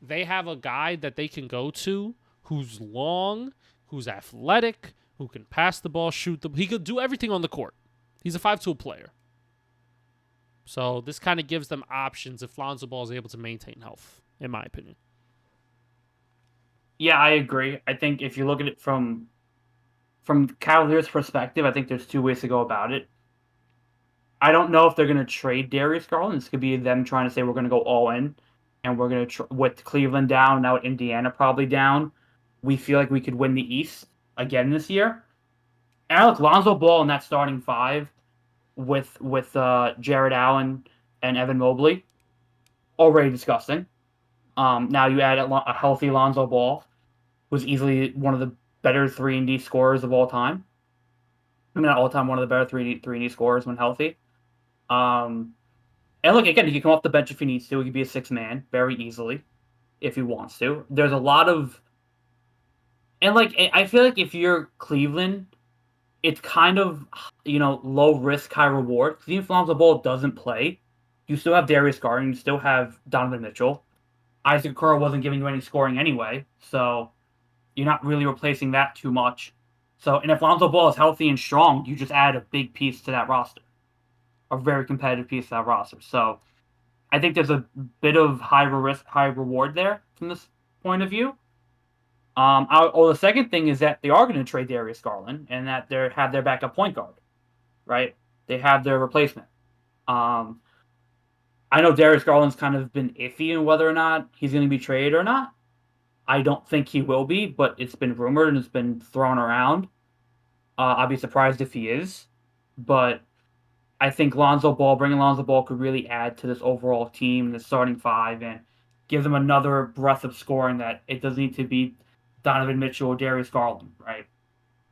they have a guy that they can go to who's long, who's athletic, who can pass the ball, shoot the. He could do everything on the court. He's a 5-tool player. So this kind of gives them options if Lonzo Ball is able to maintain health, in my opinion. Yeah, I agree. I think if you look at it from Cavaliers' perspective, I think there's 2 ways to go about it. I don't know if they're going to trade Darius Garland. This could be them trying to say we're going to go all in, and we're going to with Cleveland down, now Indiana probably down. We feel like we could win the East again this year. And look, Lonzo Ball in that starting 5 with Jared Allen and Evan Mobley, already disgusting. Now you add a healthy Lonzo Ball, who's easily one of the better 3-and-D scorers of all time. I mean, not all time, one of the better 3-and-D scorers when healthy. And look, again, he can come off the bench if he needs to. He could be a 6-man very easily if he wants to. There's a lot of... And, like, I feel like if you're Cleveland, it's kind of, low risk, high reward. Because even if Lonzo Ball doesn't play, you still have Darius Garland, you still have Donovan Mitchell. Isaac Okoro wasn't giving you any scoring anyway, so you're not really replacing that too much. So, and if Lonzo Ball is healthy and strong, you just add a big piece to that roster. A very competitive piece to that roster. So, I think there's a bit of high risk, high reward there from this point of view. The second thing is that they are going to trade Darius Garland and that they have their backup point guard, right? They have their replacement. I know Darius Garland's kind of been iffy in whether or not he's going to be traded or not. I don't think he will be, but it's been rumored and it's been thrown around. I'd be surprised if he is. But I think bringing Lonzo Ball could really add to this overall team, the starting 5, and give them another breath of scoring that it doesn't need to be Donovan Mitchell or Darius Garland, right?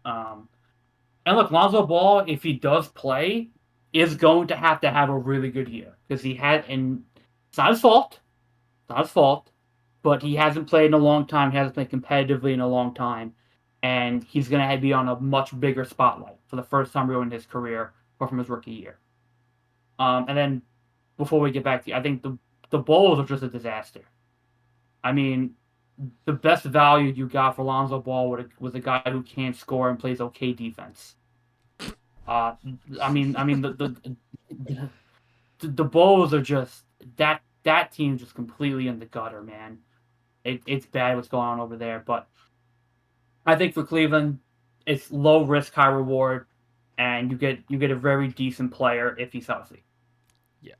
And look, Lonzo Ball, if he does play, is going to have a really good year because it's not his fault. It's not his fault, but he hasn't played in a long time. He hasn't played competitively in a long time, and he's going to be on a much bigger spotlight for the first time really in his career or from his rookie year. And then before we get back to you, I think the Bulls are just a disaster. I mean, the best value you got for Lonzo Ball was a guy who can't score and plays okay defense. I mean, the Bulls are just that team's just completely in the gutter, man. It's bad what's going on over there, but I think for Cleveland, it's low risk, high reward, and you get a very decent player if he's healthy. Yeah.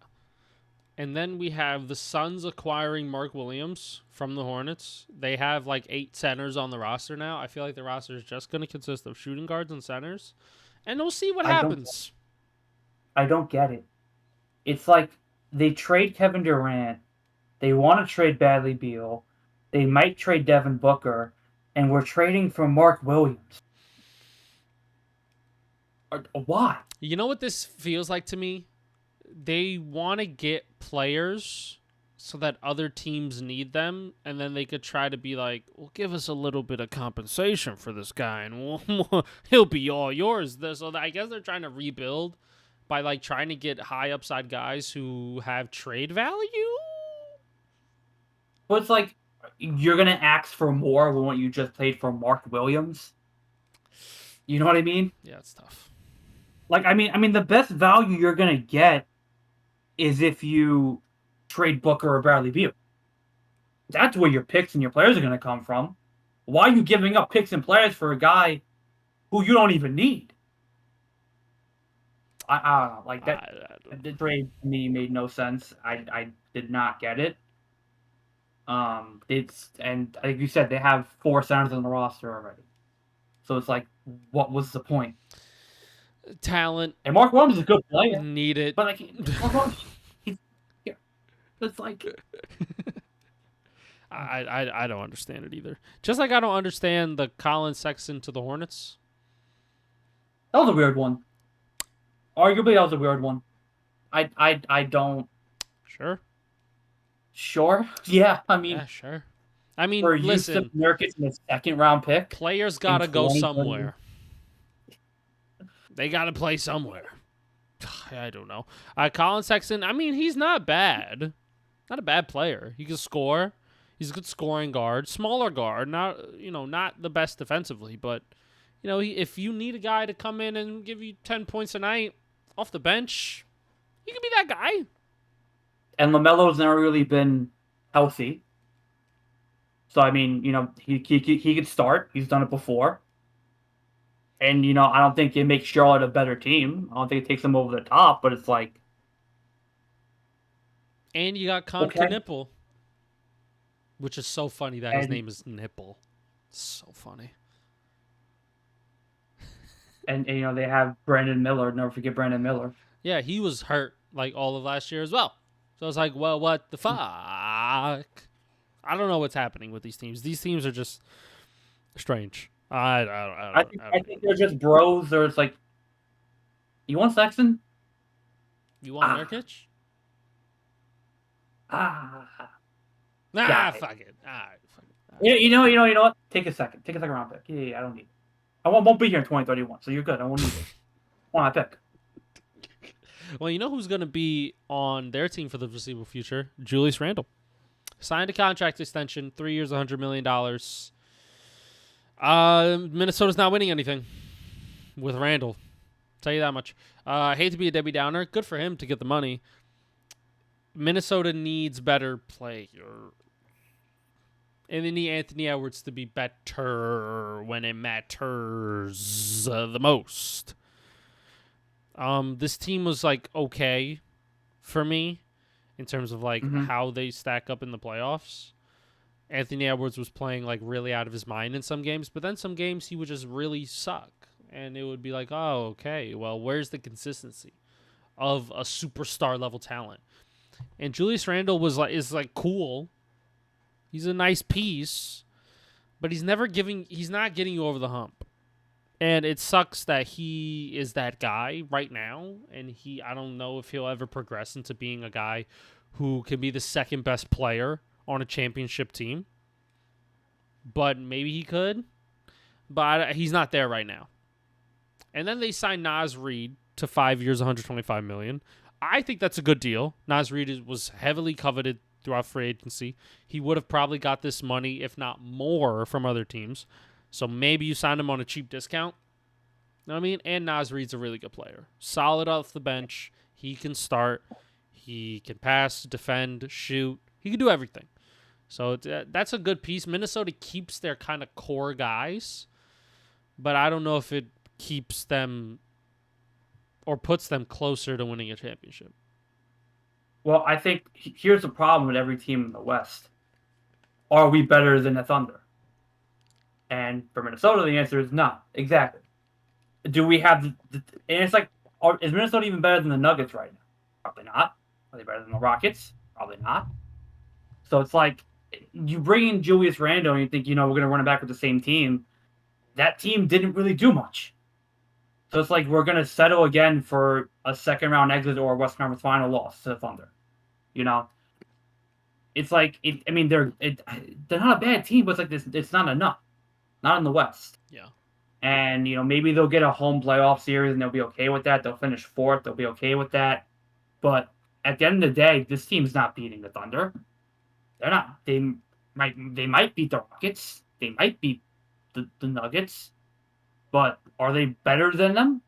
And then we have the Suns acquiring Mark Williams from the Hornets. They have like 8 centers on the roster now. I feel like the roster is just going to consist of shooting guards and centers, and we'll see what happens. I don't get it. It's like they trade Kevin Durant, they want to trade Bradley Beal, they might trade Devin Booker, and we're trading for Mark Williams. Why? You know what this feels like to me? They want to get players so that other teams need them, and then they could try to be like, well, give us a little bit of compensation for this guy, and he'll be all yours. So I guess they're trying to rebuild by like trying to get high upside guys who have trade value. But it's like you're gonna ask for more than what you just paid for Mark Williams. You know what I mean? Yeah, it's tough. Like I mean, the best value you're gonna get is if you trade Booker or Bradley Beal. That's where your picks and your players are gonna come from. Why are you giving up picks and players for a guy who you don't even need? I don't know. Like that, the trade to me made no sense. I did not get it. And like you said, they have 4 centers on the roster already. So it's like, what was the point? Talent. And Mark Williams is a good player. Need it. But like, Mark Williams, it's like, I don't understand it either. Just like I don't understand the Colin Sexton to the Hornets. That was a weird one. Arguably, that was a weird one. I don't. Sure. Sure. Yeah. I mean. Yeah, sure. I mean, for listen. Nurkic in the 2nd round pick. Players gotta go somewhere. They gotta play somewhere. I don't know. Colin Sexton. I mean, he's not bad. Not a bad player. He can score. He's a good scoring guard, smaller guard. Not not the best defensively, but if you need a guy to come in and give you 10 points a night off the bench, he could be that guy. And LaMelo's never really been healthy, so I mean, he could start. He's done it before, and I don't think it makes Charlotte a better team. I don't think it takes them over the top, but it's like. And you got Nipple, which is so funny that his name is Nipple. So funny. And they have Brandon Miller. Never forget Brandon Miller. Yeah, he was hurt like all of last year as well. So I was like, well, what the fuck? I don't know what's happening with these teams. These teams are just strange. I think they're just bros. There's like, you want Sexton? You want Nurkic? Fuck it. Fuck it. You know what? Take a second round pick. Yeah, I don't need it. I won't be here in 2031, so you're good. I won't need it. I want that pick. Well, you know who's going to be on their team for the foreseeable future? Julius Randle. Signed a contract extension, 3 years, $100 million. Minnesota's not winning anything with Randle. Tell you that much. I hate to be a Debbie Downer. Good for him to get the money. Minnesota needs better player. And they need Anthony Edwards to be better when it matters the most. This team was like okay for me in terms of like how they stack up in the playoffs. Anthony Edwards was playing like really out of his mind in some games, but then some games he would just really suck. And it would be like, oh, okay, well, where's the consistency of a superstar level talent? And Julius Randle is cool. He's a nice piece, but he's not getting you over the hump. And it sucks that he is that guy right now, and I don't know if he'll ever progress into being a guy who can be the second best player on a championship team. But maybe he could. but he's not there right now. And then they signed Naz Reid to 5 years, $125 million. I think that's a good deal. Naz Reid was heavily coveted throughout free agency. He would have probably got this money, if not more, from other teams. So maybe you signed him on a cheap discount. You know what I mean? And Naz Reid's a really good player. Solid off the bench. He can start. He can pass, defend, shoot. He can do everything. So that's a good piece. Minnesota keeps their kind of core guys, but I don't know if it keeps them or puts them closer to winning a championship. Well, I think here's the problem with every team in the West. Are we better than the Thunder? And for Minnesota, the answer is no. Exactly. Do we have and it's like, is Minnesota even better than the Nuggets right now? Probably not. Are they better than the Rockets? Probably not. So it's like, you bring in Julius Randle and you think, we're going to run it back with the same team. That team didn't really do much. So it's like we're going to settle again for a second-round exit or a Western Conference Final loss to the Thunder. It's like, they're not a bad team, but it's like this. It's not enough. Not in the West. Yeah. And, maybe they'll get a home playoff series and they'll be okay with that. They'll finish fourth. They'll be okay with that. But at the end of the day, this team's not beating the Thunder. They're not. They might beat the Rockets. They might beat the Nuggets. But are they better than them?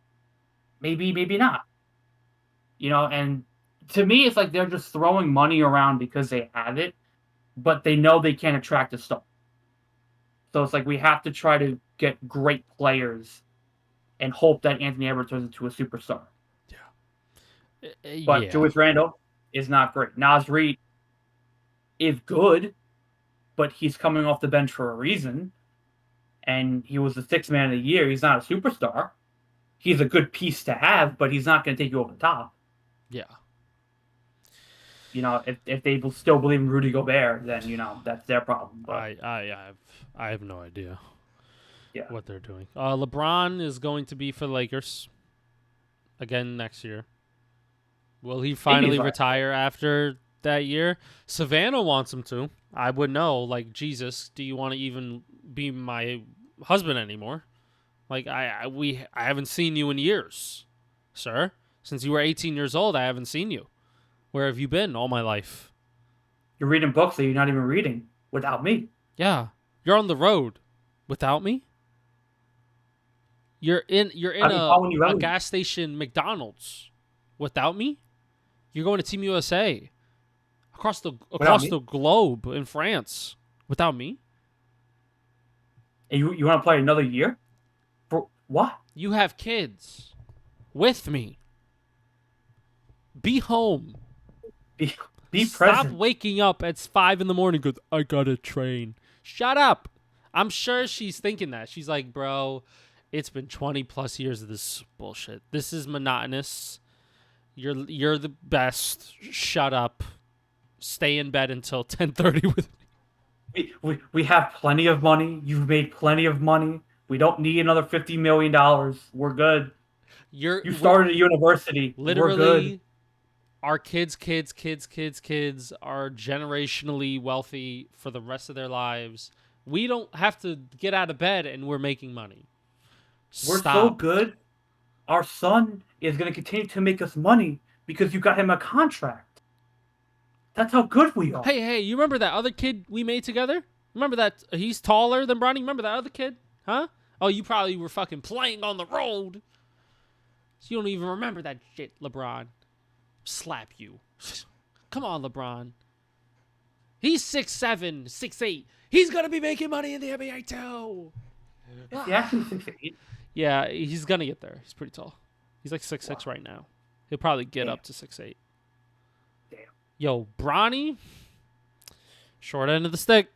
Maybe, maybe not. And to me, it's like they're just throwing money around because they have it, but they know they can't attract a star. So it's like we have to try to get great players and hope that Anthony Edwards turns into a superstar. Yeah. But Julius Randle is not great. Naz Reid is good, but he's coming off the bench for a reason. And he was the sixth man of the year. He's not a superstar. He's a good piece to have, but he's not going to take you over the top. Yeah. If they still believe in Rudy Gobert, then, that's their problem. But I have no idea what they're doing. LeBron is going to be for the Lakers again next year. Will he finally retire after that year? Savannah wants him to. I would know, like, Jesus, do you want to even be my husband anymore? Like, I haven't seen you in years, sir. Since you were 18 years old, I haven't seen you. Where have you been all my life? You're reading books that you're not even reading without me. Yeah, you're on the road without me. You're in a gas station McDonald's without me. You're going to Team USA across the globe in France without me. And you want to play another year? For what? You have kids with me. Be home. Be Stop present. waking up at 5 a.m. because I gotta train. Shut up. I'm sure she's thinking that. She's like, bro, it's been 20 plus years of this bullshit. This is monotonous. You're the best. Shut up. Stay in bed until 10:30 with me. We have plenty of money. You've made plenty of money. We don't need another $50 million. We're good. You started a university. Literally, we're good. Our kids are generationally wealthy for the rest of their lives. We don't have to get out of bed and we're making money. We're so good. Our son is going to continue to make us money because you got him a contract. That's how good we are. Hey, you remember that other kid we made together? Remember that he's taller than Bronny? Remember that other kid? Huh? Oh, you probably were fucking playing on the road. So you don't even remember that shit, LeBron. Slap you. Come on, LeBron. He's 6'7", 6'8". He's going to be making money in the NBA too. Is he actually 6'8"? Yeah, he's going to get there. He's pretty tall. He's like 6'6" right now. He'll probably get up to 6'8". Damn. Yo, Bronny, short end of the stick.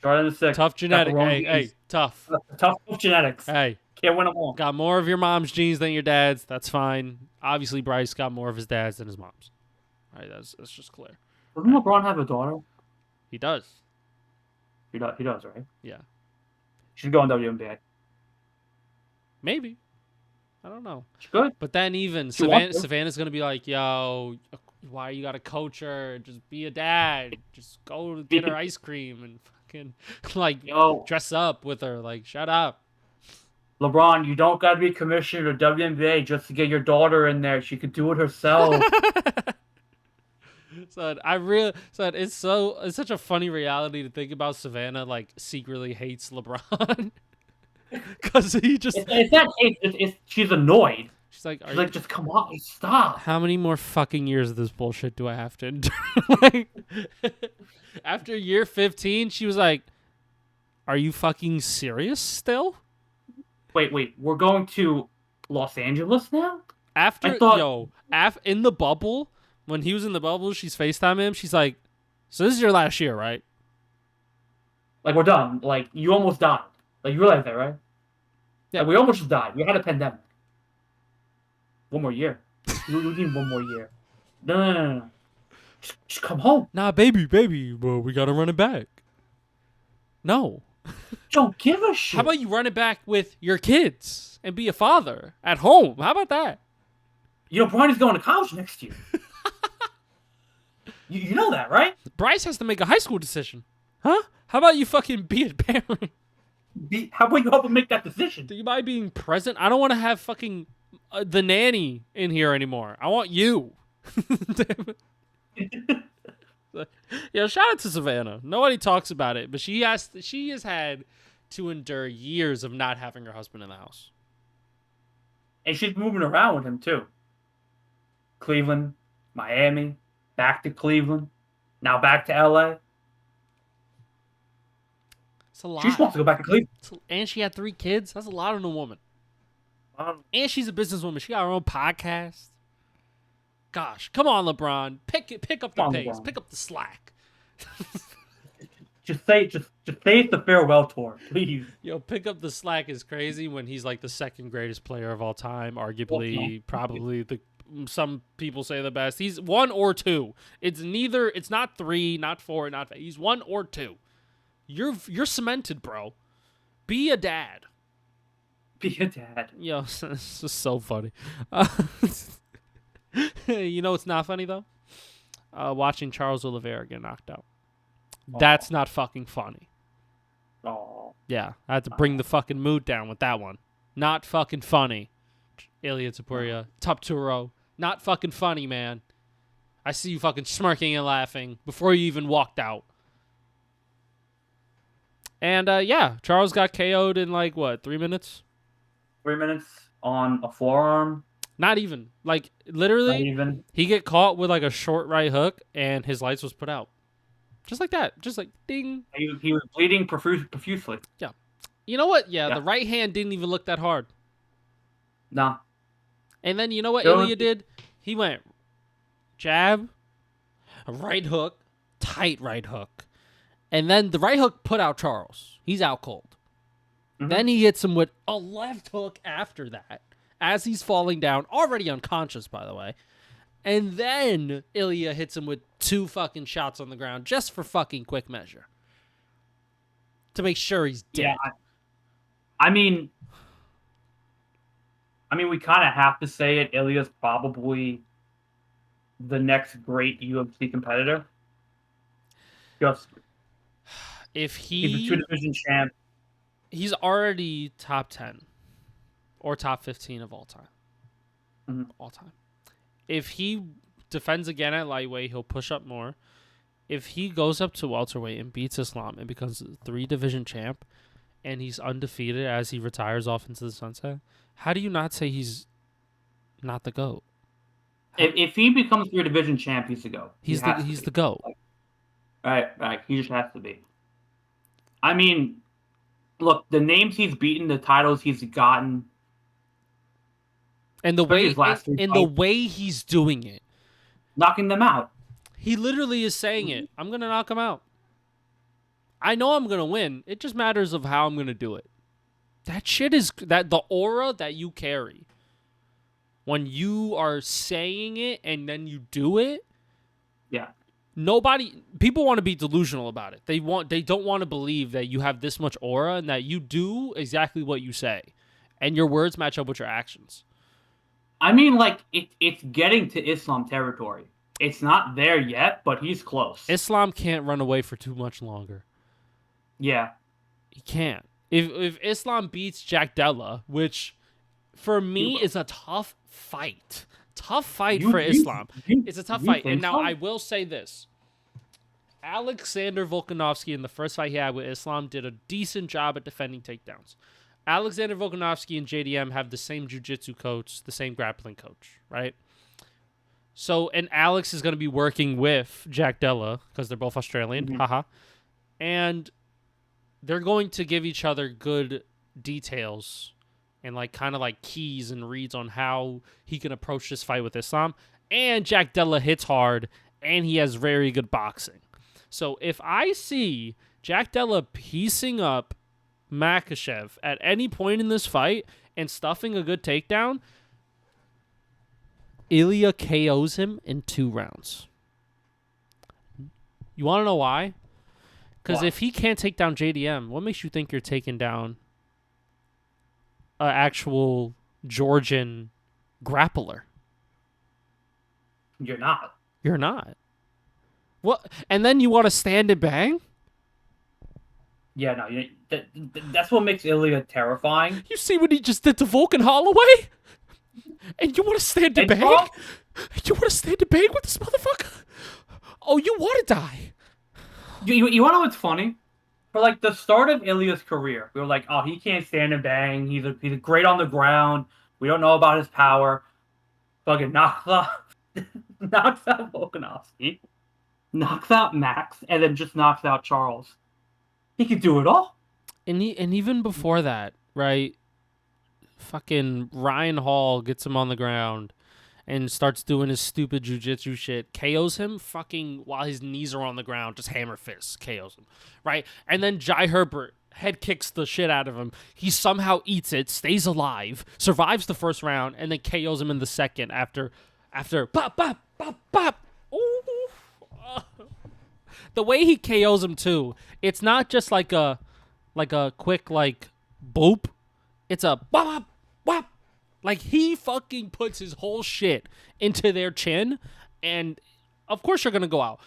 Short end of the stick. Tough genetic. Hey, tough. Tough genetics. Hey. Can't win them all. Got more of your mom's genes than your dad's. That's fine. Obviously, Bryce got more of his dad's than his mom's. All right, that's just clear. Doesn't LeBron have a daughter? He does. He does, right? Yeah. She's going WNBA. Maybe. I don't know. She could. But then even Savannah's going to be like, yo, why you got to coach her? Just be a dad. Just go get her ice cream and fucking, like, dress up with her. Like, shut up. LeBron, you don't got to be commissioner of WNBA just to get your daughter in there. She could do it herself. So it's such a funny reality to think about. Savannah like secretly hates LeBron because he just It's not hate. She's annoyed. she's like, She's like, just come on, stop. how many more fucking years of this bullshit do I have to endure? Like, after year 15, she was like, are you fucking serious still? Wait. We're going to Los Angeles now? After, in the bubble, when he was in the bubble, she's FaceTiming him. She's like, so this is your last year, right? Like, we're done. Like, you almost died. Like, you realize that, right? Yeah. Like, we almost just died. We had a pandemic. One more year. We need one more year. No. Just come home. Nah, baby, well, we gotta run it back. No. Don't give a shit. How about you run it back with your kids and be a father at home? How about that? You know, Bronny's going to college next year. you know that, right? Bryce has to make a high school decision. Huh? How about you fucking be a parent? How about you help him make that decision? Do you mind being present? I don't want to have fucking the nanny in here anymore. I want you. Yo, shout out to Savannah. Nobody talks about it, but she has had to endure years of not having her husband in the house. And she's moving around with him, too. Cleveland, Miami, back to Cleveland, now back to LA. It's a lot. She just wants to go back to Cleveland. And she had 3 kids. That's a lot in a woman. And she's a businesswoman. She got her own podcast. Gosh, come on, LeBron. Pick up the pace. LeBron. Pick up the slack. Just say it's the farewell tour, please. Yo, pick up the slack is crazy when he's like the 2nd greatest player of all time, arguably, probably some people say the best. He's 1 or 2. It's not 3, not 4, not 5. He's 1 or 2. You're cemented, bro. Be a dad. Be a dad. Yo, this is so funny. You know what's not funny though? Watching Charles Oliveira get knocked out. That's not fucking funny. Oh. Yeah, I had to bring the fucking mood down with that one. Not fucking funny. Ilya Topuria, Topturo. Not fucking funny, man. I see you fucking smirking and laughing before you even walked out. And yeah, Charles got KO'd in like what, 3 minutes? 3 minutes on a forearm. Not even. Like, literally, Not even. he get caught with like a short right hook and his lights was put out. Just like that. Just like, ding. He was bleeding profusely. Yeah. You know what? Yeah, the right hand didn't even look that hard. Nah. And then you know what Ilya did? He went jab, a right hook, tight right hook. And then the right hook put out Charles. He's out cold. Mm-hmm. Then he hits him with a left hook after that. As he's falling down, already unconscious, by the way. And then Ilya hits him with 2 fucking shots on the ground just for fucking quick measure. To make sure he's dead. Yeah, I mean, we kind of have to say it. Ilya's probably the next great UFC competitor. Just if he's a 2-division champ. He's already top 10 or top 15 of all time. Mm-hmm. All time. If he defends again at lightweight, he'll push up more. If he goes up to welterweight and beats Islam and becomes a 3-division champ, and he's undefeated as he retires off into the sunset, how do you not say he's not the GOAT? If he becomes 3-division champ, he's the GOAT. He's the GOAT. Right. He just has to be. I mean, look, the names he's beaten, the titles he's gotten, and the way he's doing it, knocking them out. He literally is saying it. I'm gonna knock him out. I know I'm gonna win. It just matters of how I'm gonna do it. That shit is the aura that you carry when you are saying it and then you do it. Yeah. People want to be delusional about it. They don't want to believe that you have this much aura and that you do exactly what you say, and your words match up with your actions. I mean, like it's getting to Islam territory. It's not there yet, but he's close. Islam can't run away for too much longer. Yeah. He can't. If Islam beats Jack Della, which for me You- is a tough fight. Tough fight You- for you- Islam. you- It's a tough you fight. think And now so? I will say this. Alexander Volkanovski in the first fight he had with Islam did a decent job at defending takedowns. Alexander Volkanovski and JDM have the same jiu-jitsu coach, the same grappling coach, right? So, and Alex is going to be working with Jack Della because they're both Australian. Mhm. Haha. And they're going to give each other good details and like kind of like keys and reads on how he can approach this fight with Islam. And Jack Della hits hard and he has very good boxing. So if I see Jack Della piecing up Makhachev at any point in this fight and stuffing a good takedown, Ilya KOs him in 2 rounds. You want to know why? Because Why? if he can't take down JDM, what makes you think you're taking down an actual Georgian grappler? You're not. You're not. What? And then you want to stand and bang? Yeah, no. That's what makes Ilya terrifying. You see what he just did to Vulcan Holloway? And you want to stand and And bang? Trump? You want to stand and bang with this motherfucker? Oh, you want to die? You want to know what's funny? For like the start of Ilya's career, we were like, oh, he can't stand and bang. He's great on the ground. We don't know about his power. Fucking knocks out Volkanovski, knocks out Max, and then just knocks out Charles. He could do it all. And even before that, right? Fucking Ryan Hall gets him on the ground and starts doing his stupid jujitsu shit. KOs him fucking while his knees are on the ground, just hammer fists, KOs him. Right? And then Jai Herbert head kicks the shit out of him. He somehow eats it, stays alive, survives the first round, and then KOs him in the second after pop, pop, pop, pop. Ooh. The way he KOs him too, it's not just like a quick like boop. It's a bop, bop, bop. Like he fucking puts his whole shit into their chin, and of course you're gonna go out.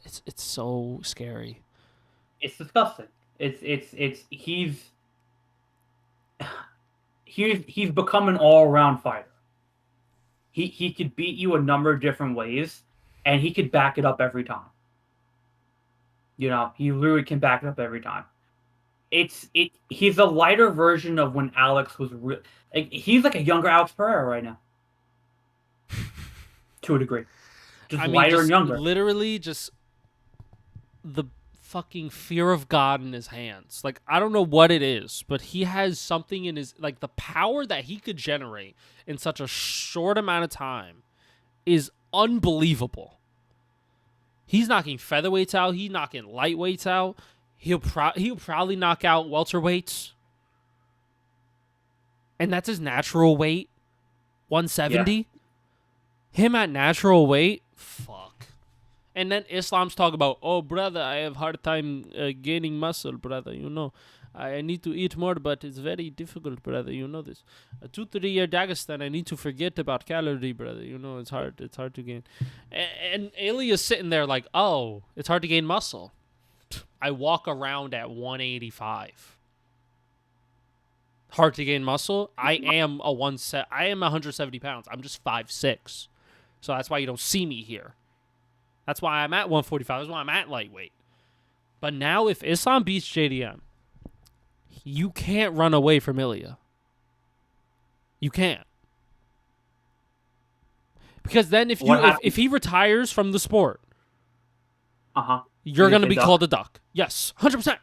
It's so scary. It's disgusting. He's become an all-around fighter. He could beat you a number of different ways, and he could back it up every time. You know, he literally can back it up every time. He's a lighter version of when Alex was real. Like, he's like a younger Alex Pereira right now, to a degree. Just lighter and younger. Literally, just the fucking fear of God in his hands. Like, I don't know what it is, but he has something in his, like, the power that he could generate in such a short amount of time is unbelievable. He's knocking featherweights out. He's knocking lightweights out. He'll probably knock out welterweights. And that's his natural weight, 170. Yeah. Him at natural weight, fuck. And then Islam's talk about, oh, brother, I have hard time gaining muscle, brother, you know. I need to eat more, but it's very difficult, brother, you know this. 2-3 year Dagestan, I need to forget about calorie, brother, you know, it's hard to gain. And Ilya's sitting there like, oh, it's hard to gain muscle. I walk around at 185. Hard to gain muscle. I am 170 pounds. I'm just 5'6". So that's why you don't see me here. That's why I'm at 145. That's why I'm at lightweight. But now if Islam beats JDM, you can't run away from Ilya. You can't. Because then if he retires from the sport, you're going to be called a duck. Yes, 100%.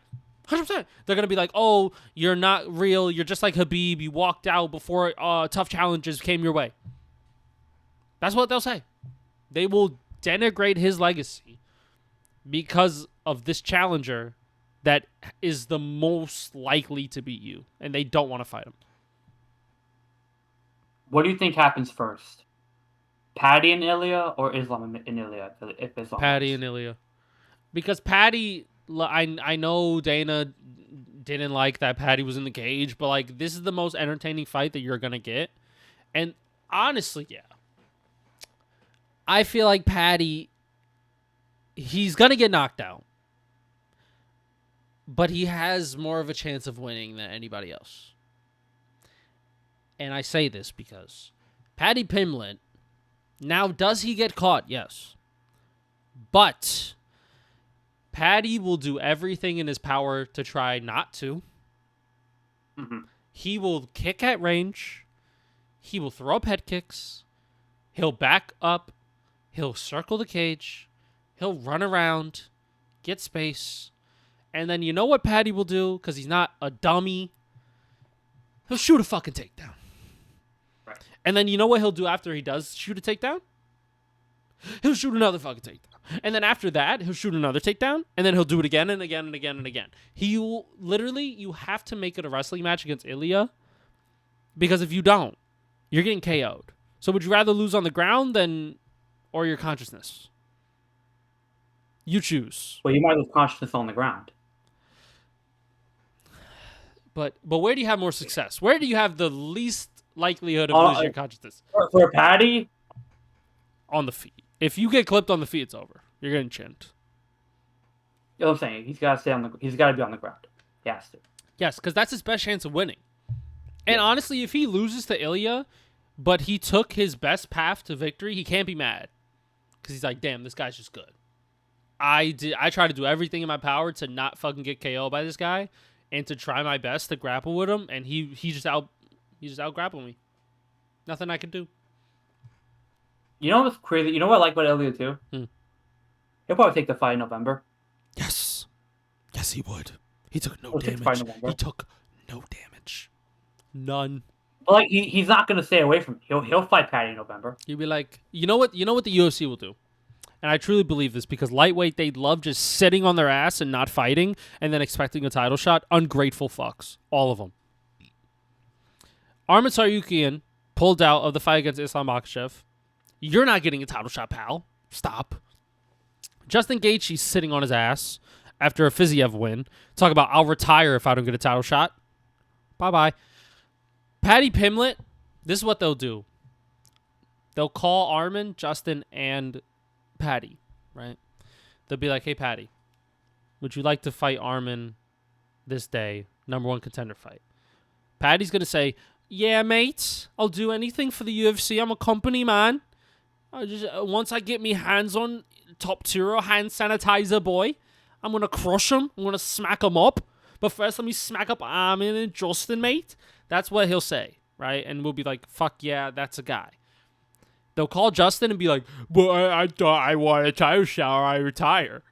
100%. They're going to be like, oh, you're not real. You're just like Khabib. You walked out before tough challenges came your way. That's what they'll say. They will denigrate his legacy because of this challenger that is the most likely to beat you, and they don't want to fight him. What do you think happens first? Paddy and Ilya or Islam and Ilya? If Islam Paddy and Ilya. Because Paddy, I know Dana didn't like that Paddy was in the cage, but like this is the most entertaining fight that you're going to get. And honestly, yeah. I feel like Paddy, he's going to get knocked out. but he has more of a chance of winning than anybody else. And I say this because Paddy Pimblett, now does he get caught? Yes. But Paddy will do everything in his power to try not to. Mm-hmm. He will kick at range. He will throw up head kicks. He'll back up. He'll circle the cage. He'll run around, get space. And then you know what Paddy will do? Because he's not a dummy. He'll shoot a fucking takedown. Right. And then you know what he'll do after he does shoot a takedown? He'll shoot another fucking takedown. And then after that, he'll shoot another takedown. And then he'll do it again and again and again and again. He'll literally, you have to make it a wrestling match against Ilya. Because if you don't, you're getting KO'd. So would you rather lose on the ground or your consciousness? You choose. Well, you might lose consciousness on the ground. But where do you have more success? Where do you have the least likelihood of losing your consciousness? For Paddy? On the feet. If you get clipped on the feet, it's over. You're getting chinned. You know what I'm saying? He's got to be on the ground. He has to. Yes, because that's his best chance of winning. And honestly, if he loses to Ilya, but he took his best path to victory, he can't be mad. Because he's like, damn, this guy's just good. I try to do everything in my power to not fucking get KO by this guy and to try my best to grapple with him, and he just out grappled me. Nothing I could do. You know what's crazy? You know what I like about Ilya too? He'll probably take the fight in November. Yes. Yes, he would. He took no He'll take the fight in damage. November. He took no damage. None. But like he's not gonna stay away from it. He'll fight Paddy in November. He'd be like, you know what the UFC will do? And I truly believe this because lightweight, they love just sitting on their ass and not fighting and then expecting a title shot. Ungrateful fucks. All of them. Arman Tsarukyan pulled out of the fight against Islam Makhachev. You're not getting a title shot, pal. Stop. Justin Gaethje's sitting on his ass after a Fiziev win. Talk about, I'll retire if I don't get a title shot. Bye-bye. Paddy Pimblett, this is what they'll do. They'll call Arman, Justin, and Paddy, right? They'll be like, hey, Paddy, would you like to fight Arman this day? Number 1 contender fight. Paddy's going to say, yeah, mate, I'll do anything for the UFC. I'm a company man. Once I get me hands on top tier hand sanitizer boy, I'm going to crush him. I'm going to smack him up. But first, let me smack up Arman and Justin, mate. That's what he'll say, right? And we'll be like, fuck yeah, that's a guy. They'll call Justin and be like, well, I thought I wanted a title shot or I retire.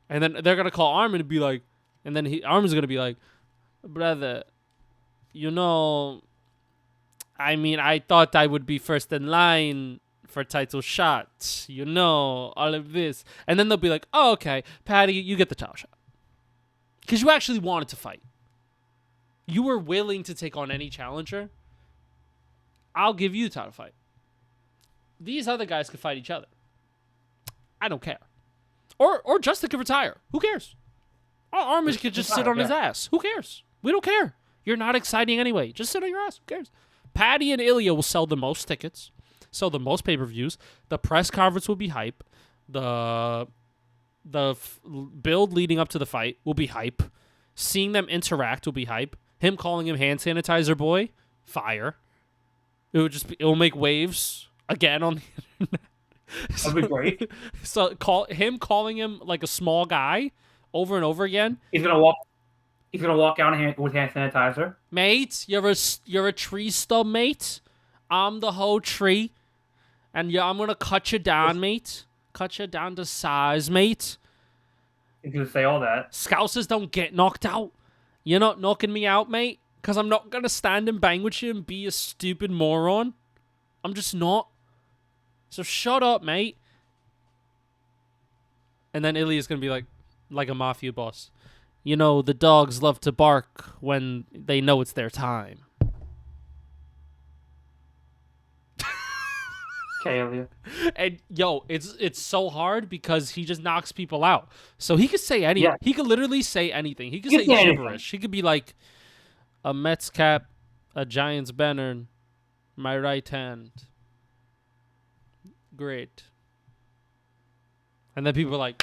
And then they're going to call Arman and be like, and then Arman's going to be like, brother, you know, I mean, I thought I would be first in line for title shots, you know, all of this. And then they'll be like, oh, okay, Paddy, you get the title shot. Because you actually wanted to fight. You were willing to take on any challenger. I'll give you the title fight. These other guys could fight each other. I don't care. Or Justin could retire. Who cares? Arman could just sit on his ass. Who cares? We don't care. You're not exciting anyway. Just sit on your ass. Who cares? Paddy and Ilya will sell the most tickets, sell the most pay-per-views. The press conference will be hype. The build leading up to the fight will be hype. Seeing them interact will be hype. Him calling him hand sanitizer boy, fire. It will make waves again on the internet. That'd be great. So calling him like a small guy over and over again. He's gonna walk out with hand sanitizer. Mate, you're a tree stub, mate. I'm the whole tree, and yeah, I'm gonna cut you down, mate. Cut you down to size, mate. He's gonna say all that. Scousers don't get knocked out. You're not knocking me out, mate, because I'm not gonna stand and bang with you and be a stupid moron. I'm just not. So shut up, mate. And then Ilya's gonna be like a mafia boss. You know, the dogs love to bark when they know it's their time. Okay, Ilya. And yo, it's so hard because he just knocks people out. So he could say anything. Yeah. He could literally say anything. He could say gibberish. He could be like, a Mets cap, a Giants banner, my right hand. Great. And then people are like,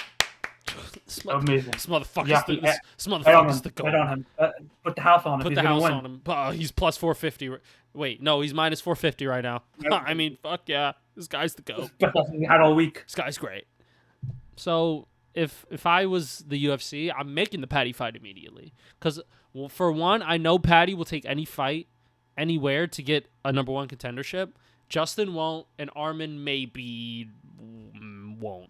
Amazing. This motherfucker's Yeah, this bet on motherfucker's him. the Bet goat. on him. Put the house on him. Put He's the gonna house win. on him. He's plus 450. Wait, no, he's minus 450 right now. I mean, fuck yeah. This guy's the goat. Best lesson we had all week. This guy's great. So if I was the UFC, I'm making the Patty fight immediately. Because, for one, I know Patty will take any fight anywhere to get a number one contendership. Justin won't, and Armin maybe won't.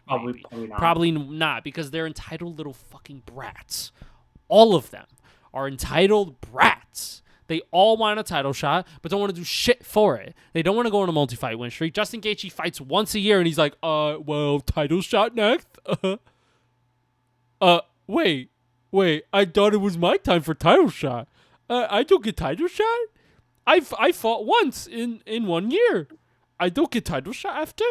Maybe. Probably not. Probably not, because they're entitled little fucking brats. All of them are entitled brats. They all want a title shot, but don't want to do shit for it. They don't want to go on a multi-fight win streak. Justin Gaethje fights once a year, and he's like, well, title shot next? Wait, I thought it was my time for title shot. I don't get title shot? I fought once in 1 year. I don't get title shot after?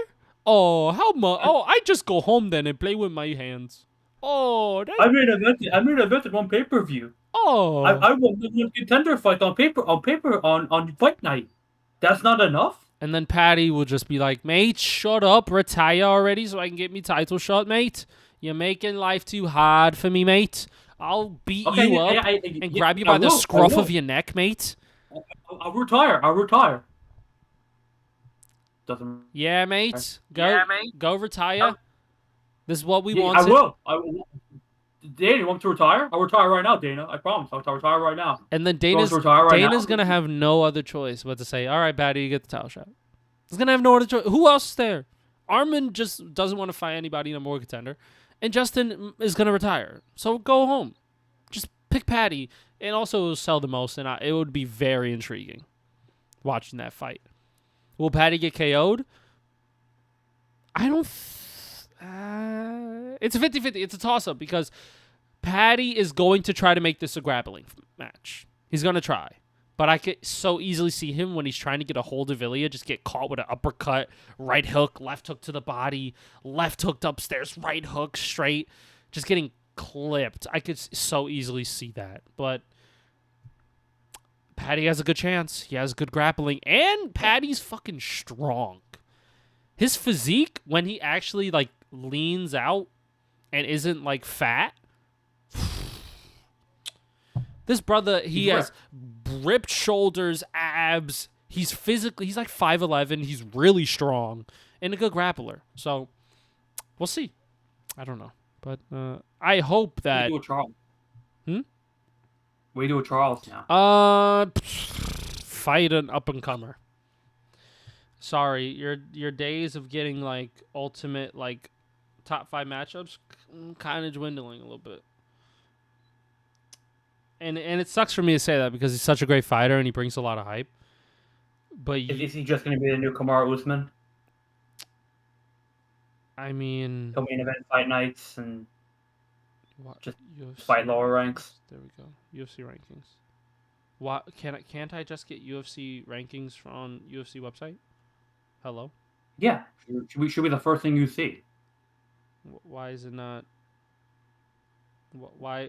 Oh, how much? Oh, I just go home then and play with my hands. Oh, I made a bet at one pay-per-view. Oh, I won the contender fight on fight night. That's not enough. And then Patty will just be like, mate, shut up, retire already so I can get me title shot, mate. You're making life too hard for me, mate. I'll beat you up and grab you by the scruff of your neck, mate. I'll retire. Doesn't. Yeah, mate. Go retire. This is what we want. I will. Dana, you want to retire? I'll retire right now, Dana. I promise. I'll retire right now. And then Dana's gonna have no other choice but to say, all right, Patty, you get the title shot. He's gonna have no other choice. Who else is there? Armin just doesn't want to fight anybody in a more contender. And Justin is gonna retire. So go home. Just pick Patty. And also it'll sell the most, and it would be very intriguing watching that fight. Will Patty get KO'd? I don't... it's a 50-50. It's a toss-up because Patty is going to try to make this a grappling match. He's going to try. But I could so easily see him when he's trying to get a hold of Ilya, just get caught with an uppercut, right hook, left hook to the body, left hooked upstairs, right hook, straight, just getting clipped. I could so easily see that. But Patty has a good chance. He has good grappling. And Patty's fucking strong. His physique, when he actually, like, leans out and isn't, like, fat. This brother, he has ripped shoulders, abs. He's like 5'11". He's really strong and a good grappler. So, we'll see. I don't know. But I hope that... We do a Charles. Hmm? We do a Charles now. Fight an up-and-comer. Sorry, your days of getting, like, ultimate, like, top 5 matchups kind of dwindling a little bit. And it sucks for me to say that because he's such a great fighter and he brings a lot of hype. But is he just going to be the new Kamaru Usman? I mean... He'll main event fight nights and just UFC, fight lower ranks. There we go. UFC rankings. What can't I just get UFC rankings on UFC website? Hello? Yeah. Should be the first thing you see. Why is it not... Why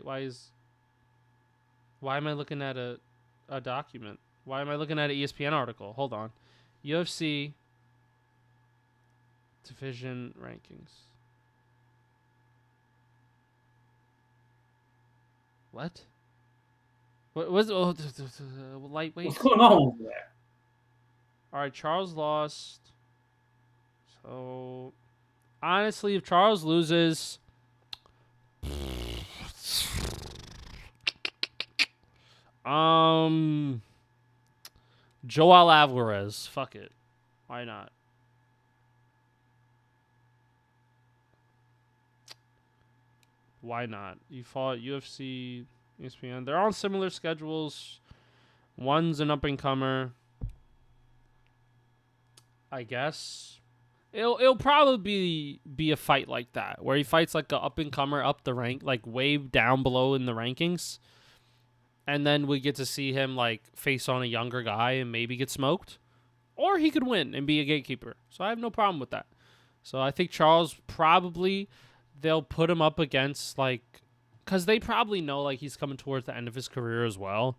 am I looking at a document? Why am I looking at an ESPN article? Hold on. UFC division rankings. What? What was lightweight? What's going on over there? All right, Charles lost. So honestly, if Charles loses, Joel Alvarez. Fuck it. Why not? Why not? You fought UFC, ESPN. They're on similar schedules. One's an up-and-comer. I guess. It'll probably be a fight like that, where he fights like a up-and-comer up the rank, like way down below in the rankings. And then we get to see him like face on a younger guy and maybe get smoked. Or he could win and be a gatekeeper. So I have no problem with that. So I think Charles probably, they'll put him up against like, because they probably know like he's coming towards the end of his career as well.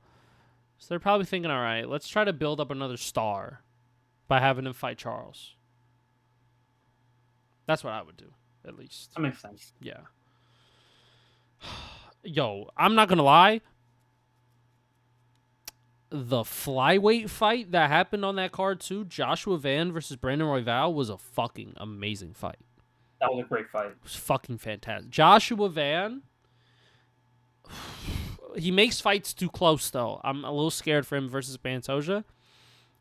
So they're probably thinking, all right, let's try to build up another star by having him fight Charles. That's what I would do, at least. That makes sense. Yeah. Yo, I'm not gonna lie. The flyweight fight that happened on that card too, Joshua Van versus Brandon Royval, was a fucking amazing fight. That was a great fight. It was fucking fantastic. Joshua Van, he makes fights too close though. I'm a little scared for him versus Pantoja,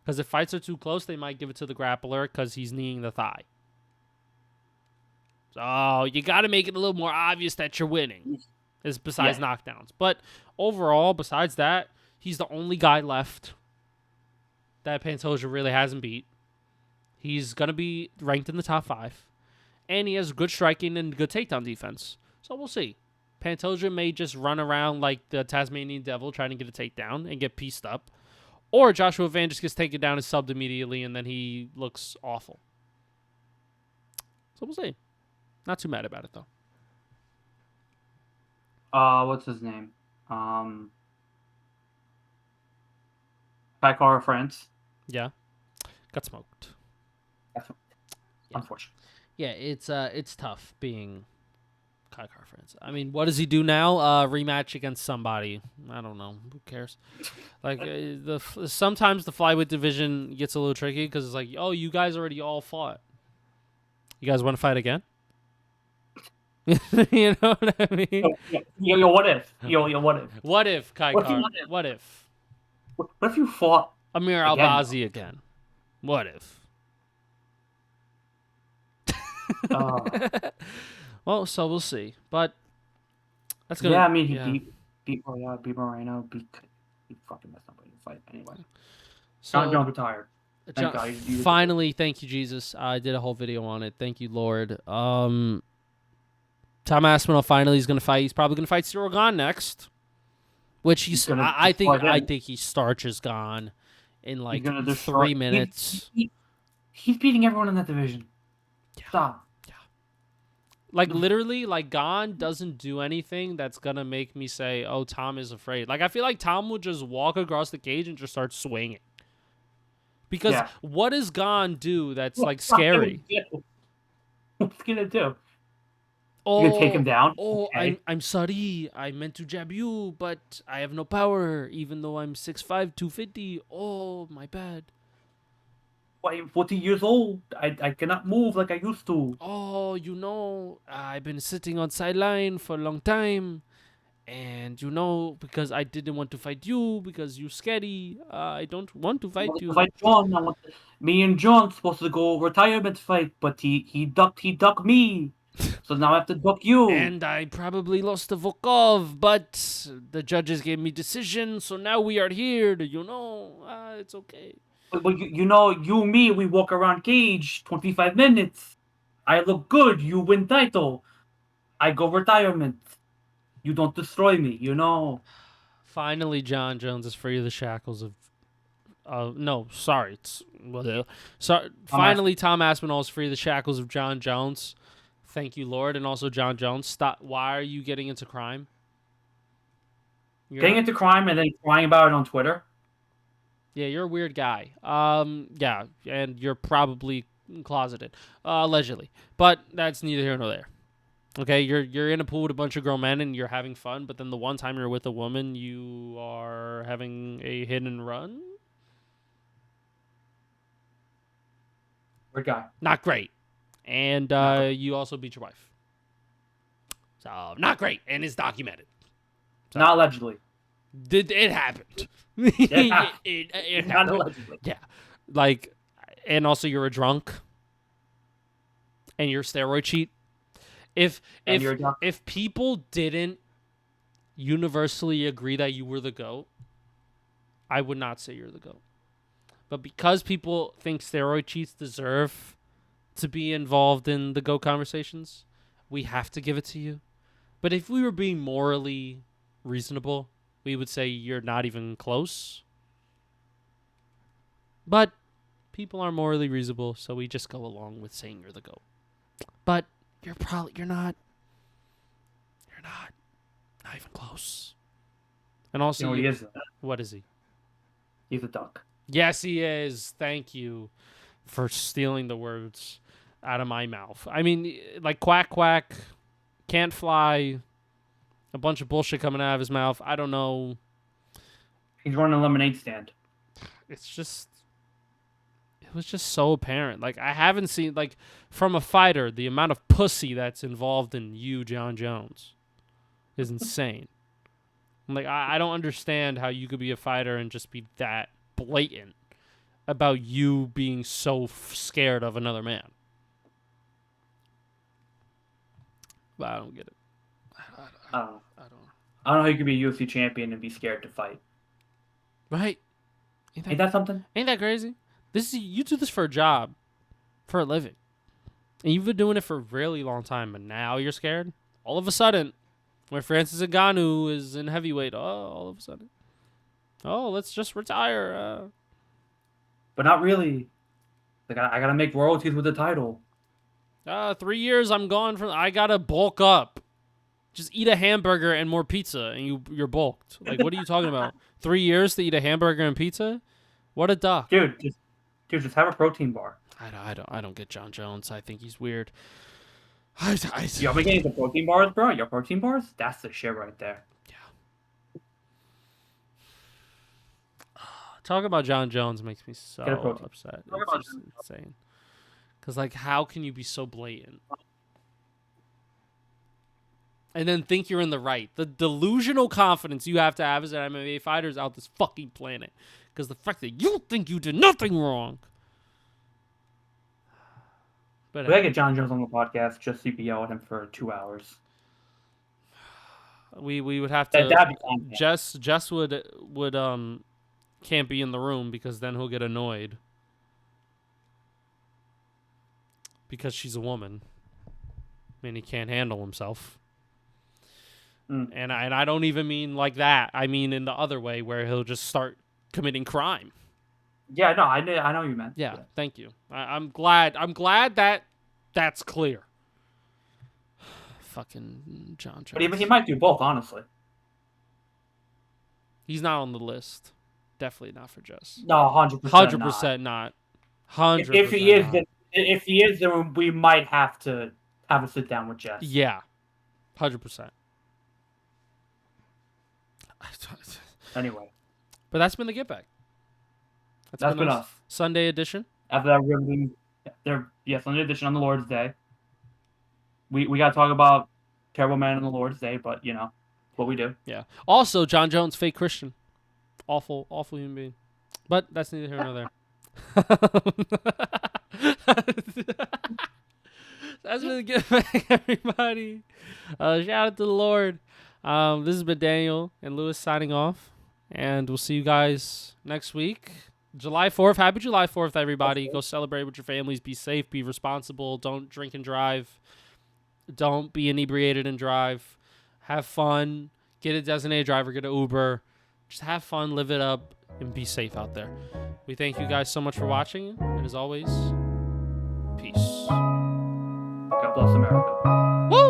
because if fights are too close, they might give it to the grappler because he's kneeing the thigh. So you got to make it a little more obvious that you're winning, is besides knockdowns. But overall, besides that, he's the only guy left that Pantoja really hasn't beat. He's going to be ranked in the top 5. And he has good striking and good takedown defense. So we'll see. Pantoja may just run around like the Tasmanian devil trying to get a takedown and get pieced up. Or Joshua Van just gets taken down and subbed immediately, and then he looks awful. So we'll see. Not too mad about it, though. What's his name? Kaikara France. Yeah. Got smoked. Unfortunate. Yeah, it's tough being Kai Car-France. I mean, what does he do now? Rematch against somebody. I don't know. Who cares? Like sometimes the flyweight division gets a little tricky because it's like, oh, you guys already all fought. You guys want to fight again? You know what I mean? Yo, what if? Yo, what if? What if Kai What if Car? you- What if What if you fought? Amir Again, Albazi again? What if? Well, so we'll see. But that's gonna. Yeah, I mean, he beat Moreno. He fucking messed up in the fight anyway. John Jones retired. Thank God. Finally, thank you, Jesus. I did a whole video on it. Thank you, Lord. Tom Aspinall finally is going to fight. He's probably going to fight Cyril Gane next, which I think he starches Gane in like 3 minutes. He's beating everyone in that division. Yeah. Stop. Yeah. Like literally, like Gane doesn't do anything that's gonna make me say, "Oh, Tom is afraid." Like I feel like Tom will just walk across the cage and just start swinging. Because what does Gane do that's like scary? What's he gonna do? Oh, you gonna take him down? Oh, okay. I'm sorry. I meant to jab you, but I have no power, even though I'm 6'5", 250. Oh, my bad. I'm 40 years old. I cannot move like I used to. Oh, you know, I've been sitting on sideline for a long time. And, you know, because I didn't want to fight you, because you're scary, I don't want to fight you. Fight John. Me and John supposed to go retirement fight, but he ducked me. So now I have to duck you. And I probably lost to Volkov, but the judges gave me decision, so now we are here. You know, it's okay. But you know, you and me, we walk around cage 25 minutes. I look good. You win title. I go retirement. You don't destroy me, you know. Finally, John Jones is free of the shackles of... no, sorry. Finally, Tom Aspinall is free of the shackles of John Jones. Thank you, Lord. And also, John Jones, stop. Why are you getting into crime? Getting into crime and then crying about it on Twitter? Yeah, you're a weird guy. Yeah, and you're probably closeted, allegedly. But that's neither here nor there. Okay, you're in a pool with a bunch of grown men and you're having fun, but then the one time you're with a woman, you are having a hit and run? Weird guy. Not great. And you also beat your wife. So, not great, and it's documented. So, not allegedly. It happened. Yeah. it not allegedly. Yeah. Like, and also you're a drunk. And you're a steroid cheat. If people didn't universally agree that you were the GOAT, I would not say you're the GOAT. But because people think steroid cheats deserve to be involved in the GOAT conversations, we have to give it to you. But if we were being morally reasonable, we would say you're not even close. But people are morally reasonable, so we just go along with saying you're the GOAT. But you're not even close. And also, you know what he is? What is he? He's a duck. Yes, he is. Thank you for stealing the words out of my mouth. I mean, like quack quack, can't fly, a bunch of bullshit coming out of his mouth. I don't know. He's running a lemonade stand. It's just, it was just so apparent. Like, I haven't seen, like, from a fighter, the amount of pussy that's involved in you, John Jones, is insane. Like, I don't understand how you could be a fighter and just be that blatant about you being so scared of another man. But I don't get it. I don't. I don't know how you could be a UFC champion and be scared to fight. Right? Ain't that something? Ain't that crazy? You do this for a job, for a living, and you've been doing it for a really long time. But now you're scared. All of a sudden, when Francis Ngannou is in heavyweight, all of a sudden, let's just retire. But not really. Like I gotta make royalties with the title. 3 years, I'm gone from. I gotta bulk up. Just eat a hamburger and more pizza, and you're bulked. Like, what are you talking about? 3 years to eat a hamburger and pizza? What a duck. Dude, just have a protein bar. I don't get John Jones. I think he's weird. Yo, I'm getting the protein bars, bro. Your protein bars? That's the shit right there. Yeah. Talking about John Jones makes me so upset. It's just insane. Because, like, how can you be so blatant? And then think you're in the right. The delusional confidence you have to have as an MMA fighter is out this fucking planet. Because the fact that you think you did nothing wrong. But We gotta get John Jones on the podcast just so you can yell at him for 2 hours. we would have to. That'd be fun. Jess would can't be in the room because then he'll get annoyed. Because she's a woman. And he can't handle himself. And I don't even mean like that. I mean in the other way where he'll just start committing crime. Yeah, no, I know what you meant. Yeah, thank you. I'm glad that that's clear. Fucking John Jones. But he might do both, honestly. He's not on the list. Definitely not for Jess. No, 100%. 100% not. 100%. If he is, then we might have to have a sit down with Jess. Yeah, 100%. Anyway, but that's been the Get Back. That's been us. Sunday edition. After that, we're going to Sunday edition on the Lord's Day. We got to talk about Terrible Man on the Lord's Day, but, you know, what we do. Yeah. Also, John Jones, fake Christian. Awful human being. But that's neither here nor there. That's been the Get Back, everybody. Shout out to the Lord. This has been Daniel and Lewis signing off. And we'll see you guys next week. July 4th. Happy July 4th, everybody. Go celebrate with your families. Be safe. Be responsible. Don't drink and drive. Don't be inebriated and drive. Have fun. Get a designated driver. Get an Uber. Just have fun. Live it up. And be safe out there. We thank you guys so much for watching. And as always, peace. God bless America. Woo!